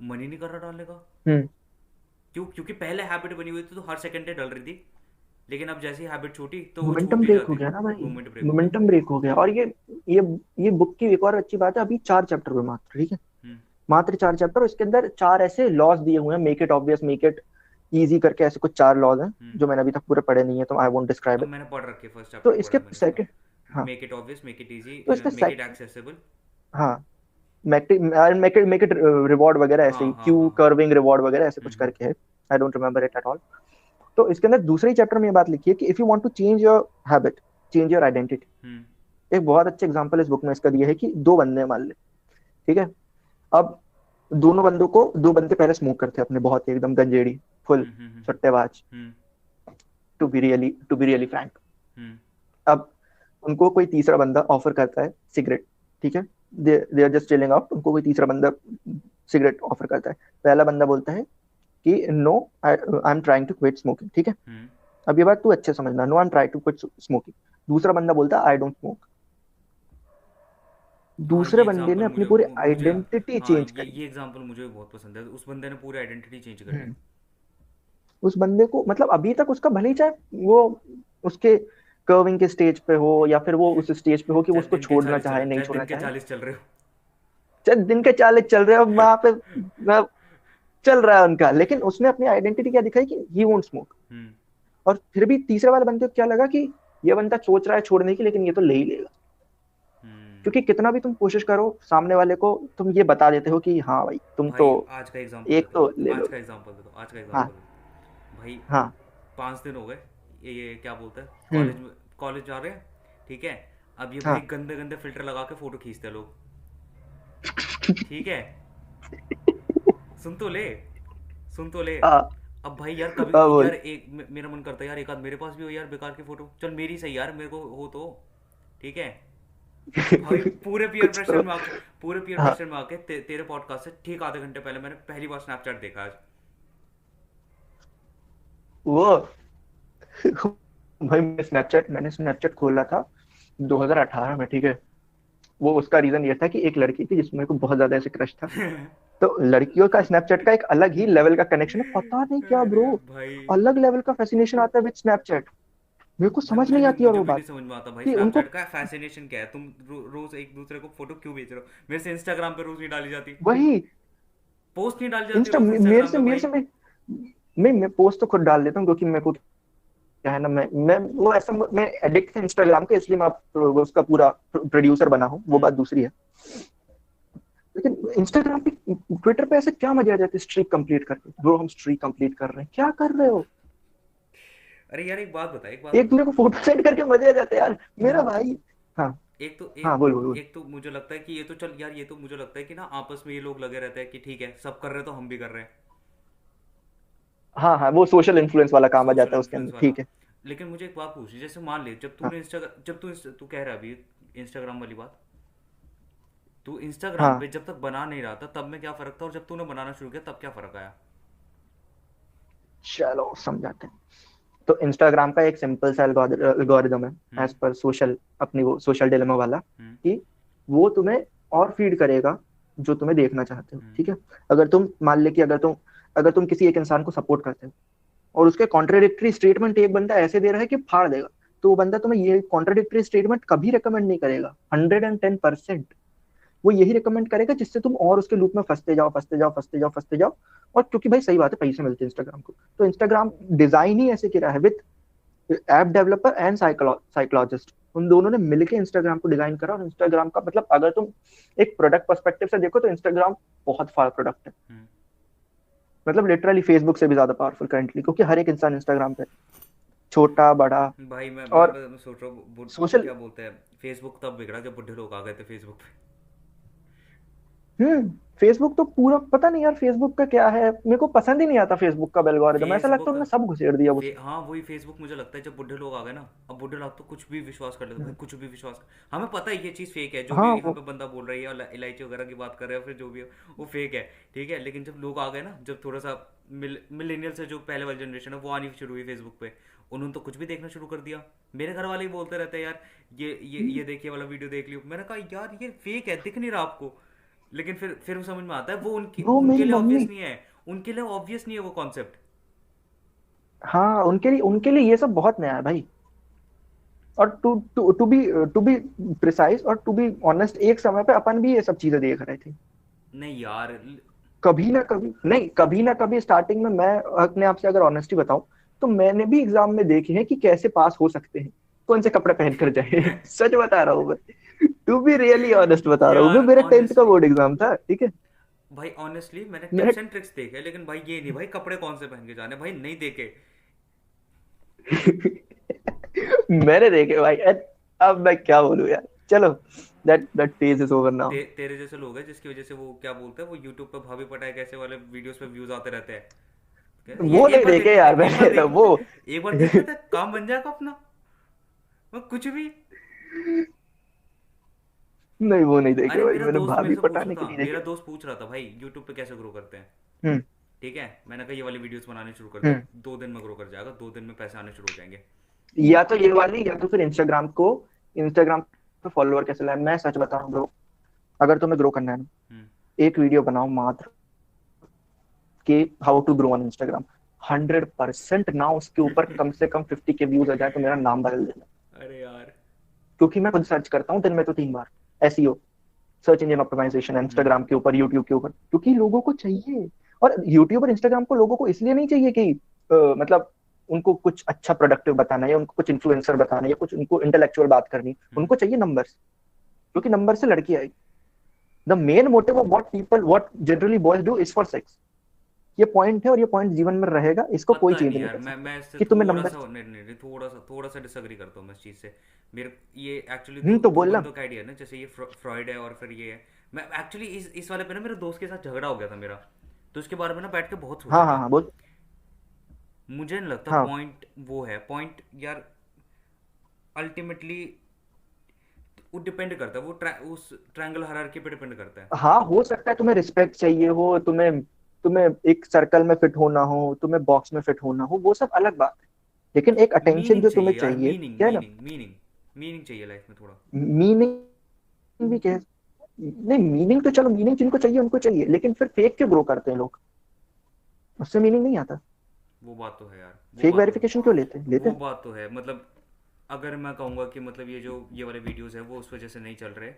मन ही नहीं कर रहा डालने का। हम्म। क्यों? क्योंकि पहले हैबिट बनी हुई थी तो हर सेकंड डल रही थी, लेकिन अब जैसी हैबिट छूटी तो वो मोमेंटम छूट ही ब्रेक हो जाती गया है। ना भाई, मूवमेंट ब्रेक हो गया। मोमेंटम ब्रेक हो गया। और ये ये बुक की एक और अच्छी बात है, अभी 4 चैप्टर हुए मात्र, ठीक है। हम्म। मात्र 4 चैप्टर, इसके अंदर 4 ऐसे लॉज दिए हुए हैं, make it obvious, make it easy करके, ऐसे कुछ 4 लॉज हैं हम्म। जो मैंने अभी तक पूरे पढ़े नहीं है, तो आई वोंट डिस्क्राइब अब इट। मैंने पढ़ रखे, फर्स्ट तो चैप्टर पढ़ा इसके है मैंने उसका। सेकंड, हाँ, make it obvious, make it easy, तो इसके मेक इट एक्सेसिबल। हाँ, मेक इट रिवॉर्ड वगैरह, ऐसे हाँ ही हाँ क्यू हाँ हाँ। कर्विंग रिवॉर्ड वगैरह ऐसे कुछ हम्म। करके है। I don't remember it at all. तो इसके अंदर दूसरे चैप्टर में ये बात लिखी है कि if you want to change your habit, change your identity. Hmm. एक बहुत अच्छा एग्जांपल इस बुक में इसका दिया है कि दो बंदे हैं मान ले, ठीक है। अब दो बंदे पहले स्मोक करते हैं अपने, बहुत ही एकदम गंजेड़ी, फुल हम्म। हम्म। सट्टेबाज, hmm. To be really frank. Hmm. अब उनको कोई तीसरा बंदा ऑफर करता है सिगरेट, ठीक है। They are just chilling out, उनको कोई तीसरा बंदा सिगरेट ऑफर करता है। पहला बंदा बोलता है कि no, I am trying to quit smoking, ठीक है। हम्म। अब ये बात तू अच्छे समझना, no I am trying to quit smoking. दूसरा बंदा बोलता है आई डोंट स्मोक। हाँ, दूसरे ये बंदे ने एग्जांपल अपनी मुझे पूरी मुझे आइडेंटिटी हाँ, चेंज करी। ये एग्जांपल मुझे भी बहुत पसंद है। उस बंदे ने पूरी आइडेंटिटी चेंज करी है। हम्म। उस बंदे को मतलब अभी तक उसका भले ही चाहे वो उसके कर्विंग के स्टेज पे हो, या फिर वो उस स्टेज पे हो कि वो चाहे उसको दिन के छोड़ना 40 चल चाहे, रहे, नहीं चाहे छोड़ना दिन के चाहे। 40 चल रहे हो। चाहे दिन के 40 चल रहे हो वहां पे, वह चल रहा है उनका, लेकिन उसने अपनी आइडेंटिटी क्या दिखाई कि ही वोंट स्मोक। हम्म। और फिर भी तीसरे वाले बंदे को क्या लगा कि ये बंदा सोच रहा है छोड़ने की, लेकिन ये तो ले ही लेगा। हम्म। क्योंकि कितना भी तुम कोशिश करो सामने वाले को, तुम ये बता देते हो कि हाँ भाई तुम तो भाई आज का एग्जांपल एक देता तो हूँ, ले आज का लोगे। एग्जांपल देता हूँ, आज का हाँ एग्जांपल। भाई हाँ। 5 दिन हो गए, ये क्या बोलते हैं, हम्म। कॉलेज में, कॉलेज जा रहे हैं। ठीक है। अब ये भाई हाँ गंदे गंदे फिल्टर लगा के फोटो खींचते हैं लोग। ठीक है। सुन तो ले, सुन तो ले। हाँ अब भाई यार कभी हाँ, यार बोल। एक मेरा मन करता है यार, एक आध मेरे पास भी हो यार बेकार की फोटो, चल मेरी सही यार, मेरे को हो तो। ठीक है। भाई पूरे पीयर कुछ प्रेशर तो। में आके, पूरे पीयर हाँ प्रेशर में आके तेरे पॉडकास्ट से ठीक आधे घंटे पहले मैंने पहली बार स्नैपचैट देखा आज। वो भाई मैंने स्नैपचैट खोला था 2018 में, ठीक है। वो उसका रीजन ये था कि एक लड़की थी जिसमें मेरे को बहुत ज्यादा ऐसे क्रश था। तो लड़कियों का स्नैपचैट का एक अलग ही लेवल का कनेक्शन है, पता नहीं क्या अरे ब्रो, भाई, अलग लेवल का फैसिनेशन आता है विद स्नैपचैट। मेरे को भाई समझ नहीं आती और मुझे वो भी नहीं बात समझ में आता भाई, कि उनको, स्नैपचैट का फैसिनेशन क्या है? तुम रोज एक दूसरे को फोटो क्यों भेज रहे हो? मेरे से इंस्टाग्राम पे रोज नहीं डाली जाती, वही पोस्ट नहीं डाली जाती इंस्टा रोज मेरे इंस्टाग्राम से पे मेरे भाई। से मैं पोस्ट तो खुद डाल देता हूँ, क्योंकि मेरे को क्या है ना, मैं वो ऐसा, मैं एडिक्ट है इंस्टाग्राम के, इसलिए मैं उसका पूरा प्रोड्यूसर बना हूँ, वो हम्म। बात दूसरी है। लेकिन इंस्टाग्राम पे, ट्विटर पे ऐसे क्या मजा आ जाती है स्ट्रीक कंप्लीट करके, ब्रो हम स्ट्रीक कंप्लीट कर रहे हैं, क्या कर रहे हो? अरे यार एक बात बता, एक बात एक बता। दूसरे को फोटो सेंड करके मजे आ जाते हैं यार, मेरा हम्म। भाई। हाँ। एक तो हाँ, एक बोल बोल बोल। एक तो मुझे लगता है कि ये तो चल यार, ये तो मुझे लगता है कि ना आपस में ये लोग लगे रहते हैं कि ठीक है सब कर रहे हैं तो हम भी कर रहे हैं। हाँ हाँ, वो सोशल इन्फ्लुएंस वाला काम आ सोशल जाता है उसके इन्फ्लुएंस अंदर, वाला। ठीक है। लेकिन मुझे एक बात पूछी, जैसे मान ले जब हाँ तूने इंस्टाग्राम, जब तू कह रहा है अभी इंस्टाग्राम वाली बात, तू इंस्टाग्राम हाँ, पे जब तक बना नहीं रहा था तब में क्या फर्क था, और जब तूने बनाना शुरू किया तब क्या फर्क आया? चलो समझाते हैं। तो इंस्टाग्राम का एक सिंपल सा एल्गोरिदम है, हम्म। एज पर सोशल, अपनी वो सोशल डिलेमा वाला, हम्म। कि वो तुम्हें और फीड करेगा जो तुम्हें देखना चाहते हो, हम्म। ठीक है। अगर तुम मान ले कि अगर तुम किसी एक इंसान को सपोर्ट करते हो और उसके कॉन्ट्राडिक्टरी स्टेटमेंट एक बंदा ऐसे दे रहा है कि फाड़ देगा, तो वो बंदा तुम्हें ये कॉन्ट्राडिक्टरी स्टेटमेंट कभी रिकमेंड नहीं करेगा, 110%। वो यही रिकमेंड करेगा जिससे तुम और उसके लूप में फंसते जाओ, फंसते जाओ, फंसते जाओ, फंसते जाओ। और क्योंकि भाई सही बात है, पैसे मिलते हैं इंस्टाग्राम को, तो इंस्टाग्राम डिजाइन ही ऐसे किया है with app developer and psychologist, उन दोनों ने मिलकर इंस्टाग्राम को डिजाइन करा। और इंस्टाग्राम का मतलब, अगर तुम एक प्रोडक्ट पर्सपेक्टिव से देखो, तो इंस्टाग्राम बहुत फाड़ प्रोडक्ट है। हम्म। मतलब लिटरली फेसबुक से भी ज्यादा पावरफुल करंटली, क्योंकि हर एक इंसान इंस्टाग्राम पे है, छोटा बड़ा। भाई और मैं सोच रहा हूँ सोशल। क्या बोलते हैं, फेसबुक तब बिगड़ा जब बुढ़े लोग आ गए थे फेसबुक पे। फेसबुक तो पूरा पता नहीं यार, फेसबुक का क्या है, मेरे को पसंद ही नहीं आता फेसबुक का एल्गोरिदम, ऐसा लगता फेसबुक है उन्होंने सब घुसेड़ दिया उस। हाँ वही फेसबुक, मुझे लगता है जब बुढ़े लोग आ गए ना, अब बुढ़े लोग तो कुछ भी विश्वास कर लेते हैं भाई, कुछ भी विश्वास हमें पता है ये चीज़ फेक है, जो भी हाँ यहाँ वो। पे बंदा बोल रही है और इलायची वगैरह की बात कर रहे हैं फिर जो भी है वो फेक है। ठीक है, लेकिन जब लोग आ गए ना, जब थोड़ा सा मिलेनियल से जो पहले वाली जनरेशन है वो आनी शुरू हुई फेसबुक पे, उन्होंने तो कुछ भी देखना शुरू कर दिया। मेरे घर वाले ही बोलते रहते हैं यार, ये देखिए वाला वीडियो देख लियो। मैंने कहा यार ये फेक है, दिख नहीं रहा आपको। लेकिन फिर वो समझ में आता है, वो उनके ब्रो उनके मेरी लिए ऑब्वियस मम्मी। नहीं है। उनके लिए ऑब्वियस नहीं है वो कॉन्सेप्ट। हाँ, उनके लिए ये सब बहुत नया है भाई। और to to to be precise और टू बी ऑनेस्ट, एक समय पे अपन भी ये सब चीजें देख रहे थे। नहीं यार कभी ना कभी नहीं, कभी ना कभी स्टार्टिंग में, मैं अपने आप से अगर ऑनेस्टी बताऊं, तो मैंने भी एग्जाम में देखे हैं कि कैसे पास हो सकते हैं, कौन से कपड़े पहन कर जाए। सच बता रहा हूँ मैं, टू बी रियली ऑनेस्ट बता रहा हूँ मैं, यार मेरे 10th का ऑनेस्टली, बोर्ड एग्जाम था, ठीक है। भाई ऑनेस्टली मैंने टिप्स मेरे एंड ट्रिक्स देखे, लेकिन भाई ये नहीं भाई कपड़े कौन से पहन के जाने, भाई नहीं देखे। मैंने देखे भाई, अब मैं क्या बोलूं यार, चलो, that phase is over now. तेरे जैसे लोग हैं जिसकी वजह से वो क्या बोलते हैं, वो यूट्यूब पे भाभी पटाए कैसे वाले वीडियोस पे व्यूज आते रहते हैं। कहते हैं, ये वो एक नहीं बार देख देखे लेते यार हैं, एक बार मैंने, देख वो लेते हैं, एक बार देख लेते हैं, काम बन जाएगा अपना। वो कुछ भी। नहीं, वो नहीं देखे अरे भाई मेरा मैंने, दोस्त मेरे भाभी से पूछ रहा पटाने के था, नहीं मेरा देखे। दोस्त पूछ रहा था भाई यूट्यूब पे कैसे ग्रो करते हैं। हम्म। ठीक है, मैंने कहा ये वाली वीडियोस बनानी शुरू कर दे, हम्म। 2 दिन में ग्रो कर जाएगा, 2 दिन में पैसे आने शुरू हो जाएंगे। या तो ये वाली, या तो फिर इंस्टाग्राम पे फॉलोअर कैसे लाए। मैं सच बता रहा हूँ ब्रो, अगर तुम्हें ग्रो करना है ना, हम्म। एक वीडियो बनाओ मात्र, कि how to grow on Instagram. 100% ना उसके ऊपर कम से कम 50 के व्यूज आ जाए तो मेरा नाम बदल देना। अरे यार। क्योंकि मैं खुद सर्च करता हूँ दिन में तो 3 बार, एसईओ, सर्च इंजन ऑप्टिमाइजेशन, हम्म। इंस्टाग्राम के ऊपर, यूट्यूब के ऊपर, क्योंकि लोगों को चाहिए। और यूट्यूब और इंस्टाग्राम को लोगों को इसलिए नहीं चाहिए कि मतलब उनको कुछ अच्छा प्रोडक्टिव बताना है, या उनको कुछ इन्फ्लुएंसर बताना है, या कुछ उनको इंटेलेक्चुअल बात करनी है। हम्म। उनको चाहिए नंबर्स, क्योंकि नंबर से लड़की आएगी। The main motive of what generally boys do is for sex. ये पॉइंट है, और ये पॉइंट जीवन में रहेगा, इसको कोई पता चेंज नहीं नहीं यार, कर सकता, मैं इससे कि तुम्हें थोड़ा नंबर। सा नहीं, थोड़ा सा डिसएग्री करता हूँ मैं इस चीज़ से। मेरे ये एक्चुअली दो तो दो बोलना। बंदों का आइडिया है ना, जैसे ये फ्रॉइड है और फिर ये है। मैं एक्चुअली इस वाले पे ना मेरे दोस्त के साथ झगड़ा हो गया था मेरा, तो उसके बारे में ना बैठ के बहुत सोचा हाँ हाँ था। हाँ, बोल। मुझे नहीं लगता हाँ पॉइंट वो है, पॉइंट यार अल्टीमेटली वो डिपेंड करता है, वो उस ट्रायंगल हायरार्की पे डिपेंड करता है। हाँ, हो सकता है तुम्हें रिस्पेक्ट चाहिए हो, तुम्हें तुम्हें एक सर्कल में फिट होना हो, तुम्हें बॉक्स में फिट होना हो, वो सब अलग बात है। लेकिन एक अटेंशन मीनिंग जो तुम्हें चाहिए यार, चाहिए, मीनिंग क्या है ना, मीनिंग मीनिंग मीनिंग चाहिए लाइफ में थोड़ा। मीनिंग भी कह, नहीं मीनिंग तो चलो, मीनिंग जिनको चाहिए उनको चाहिए, लेकिन फिर फेक क्यों ग्रो करते हैं लोग, उससे मीनिंग नहीं आता। वो बात तो है यार, वो फेक बात तो है, वेरिफिकेशन क्यों लेते वो हैं। बात तो है। मतलब अगर मैं कहूँगा कि मतलब ये जो ये वाले वीडियोस है वो उस वजह से नहीं चल रहे,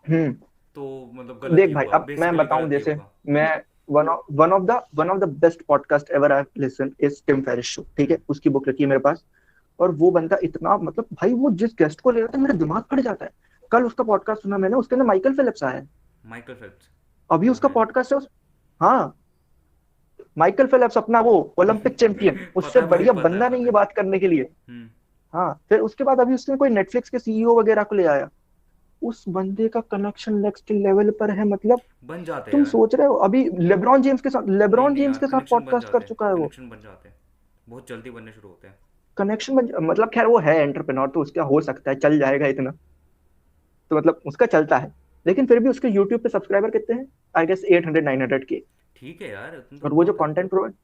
हम्म। तो मतलब गलत ही देख भाई, होगा, अब मैं बेसिकली बताऊं, गलत ही जैसे होगा। मैं, one of the best podcast ever I listen is Tim Ferriss show, ठीक हम्म। है, उसकी बुक रखी है मेरे पास। और वो बंदा इतना, मतलब भाई वो जिस गेस्ट को ले रहा था, मेरा दिमाग फट जाता है। कल उसका पॉडकास्ट सुना मैंने, उसके अंदर माइकल फिलिप्स आया है। Michael Phelps. अभी ओ उसका है। पॉडकास्ट है हाँ, माइकल फेल्प्स अपना वो ओलंपिक चैंपियन, पता उससे है भाई, बढ़िया पता है, बंदा नहीं पता है है। बात करने के लिए। हम्म। हाँ, फिर उसके बाद अभी उसने कोई नेटफ्लिक्स के सीईओ वगैरह को ले आया। उस बंदे का कनेक्शन नेक्स्ट लेवल पर है, मतलब बन जाते हैं तुम यार। सोच रहे हो, अभी नहीं लेब्रॉन नहीं जेम्स यार, के साथ कनेक्शन बन पॉडकास्ट कर जाते हैं, चुका है वो। कनेक्शन बन जाते हैं, बहुत जल्दी बनने शुरू होते हैं। कनेक्शन मतलब खैर वो है एंटरप्रेन्योर, तो उसका हो सकता है चल जाएगा इतना, तो मतलब उसका चलता है। लेकिन फिर भी उसके यूट्यूब पे सब्सक्राइबर कितने हैं? आई गेस 800-900 के। ठीक है यार, उतना तो और वो जो बहुत है। कंटेंट प्रोवाइड,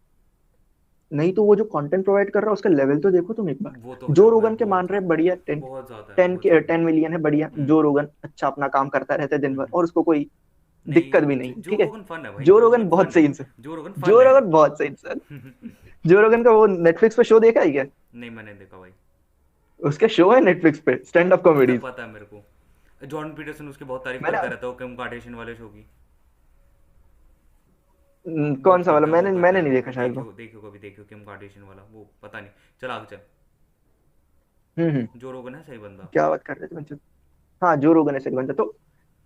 नहीं तो वो जो कंटेंट प्रोवाइड कर रहा है उसका लेवल तो देखो तुम एक बार। वो तो है जो भाई, रोगन के बहुत मान रहे ज़्यादा हैं है। बढ़िया, टेन बहुत ज़्यादा है, टेन बहुत के ज़्यादा 10 मिलियन है बढ़िया। है। जो रोगन अच्छा अपना काम करता रहता है दिन भर हम्म। और उसको कोई दिक्कत भी नहीं, नहीं, जो ठीक है। रोगन फन है भाई, जो जो रोगन रोगन बहुत फन है। सही इंसान। जो रोगन फन जो है। रोगन बहुत सही इंसान। जो रोगन का वो नेटफ्लिक्स पे शो देखा है क्या? नहीं, मैंने देखा भाई। उसका शो है नेटफ्लिक्स पे, स्टैंड अप पता कॉमेडीज। पता है मेरे को। जॉर्डन पीटरसन उसकी बहुत तारीफ मैंने करता रहता है, वो किम कार्डेशियन वाले शो की। कौन बहुत सा वाला, करता है, वो मैंने करता मैंने है, नहीं वो देखा शायद वो। देखियो देखियो, कभी देखियो किम कार्डेशियन वाला, वो पता नहीं। चल आगे चल। हम्म। जो रोगन है सही बंदा। क्या बात कर रहे थे मुझे। हाँ, जो रोगन ऐसे बंदा तो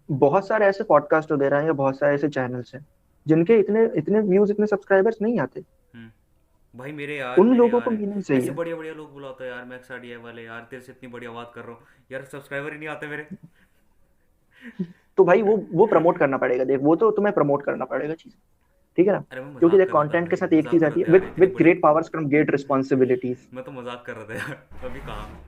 बहुत सारे ऐसे पॉडकास्ट वगैरह हैं या बहुत सारे ऐसे चैनल्स हैं जिनके इतने इतने व्यूज, इतने सब्सक्राइबर्स नहीं आते। भाई मेरे यार, उन मेरे लोगों को यार मीनिंग चाहिए। ऐसे बढ़िया बढ़िया लोग बुलाता है यार, मैक्स आरडीआई वाले, यार तेरे से इतनी बढ़िया बात कर रहा हूँ यार, सब्सक्राइबर ही नहीं आते मेरे। तो भाई वो प्रमोट करना पड़ेगा, देख वो तो तुम्हें प्रमोट करना पड़ेगा चीज, ठीक है ना। अरे मैं क्योंकि मजाक देख कर रहा था कंटेंट के भाई, साथ एक मजाक चीज कर रहा आती था है, यार, विद इतनी विद बड़ी। Great powers come great responsibilities. मैं तो मजाक कर रहा था यार, अभी कहाँ।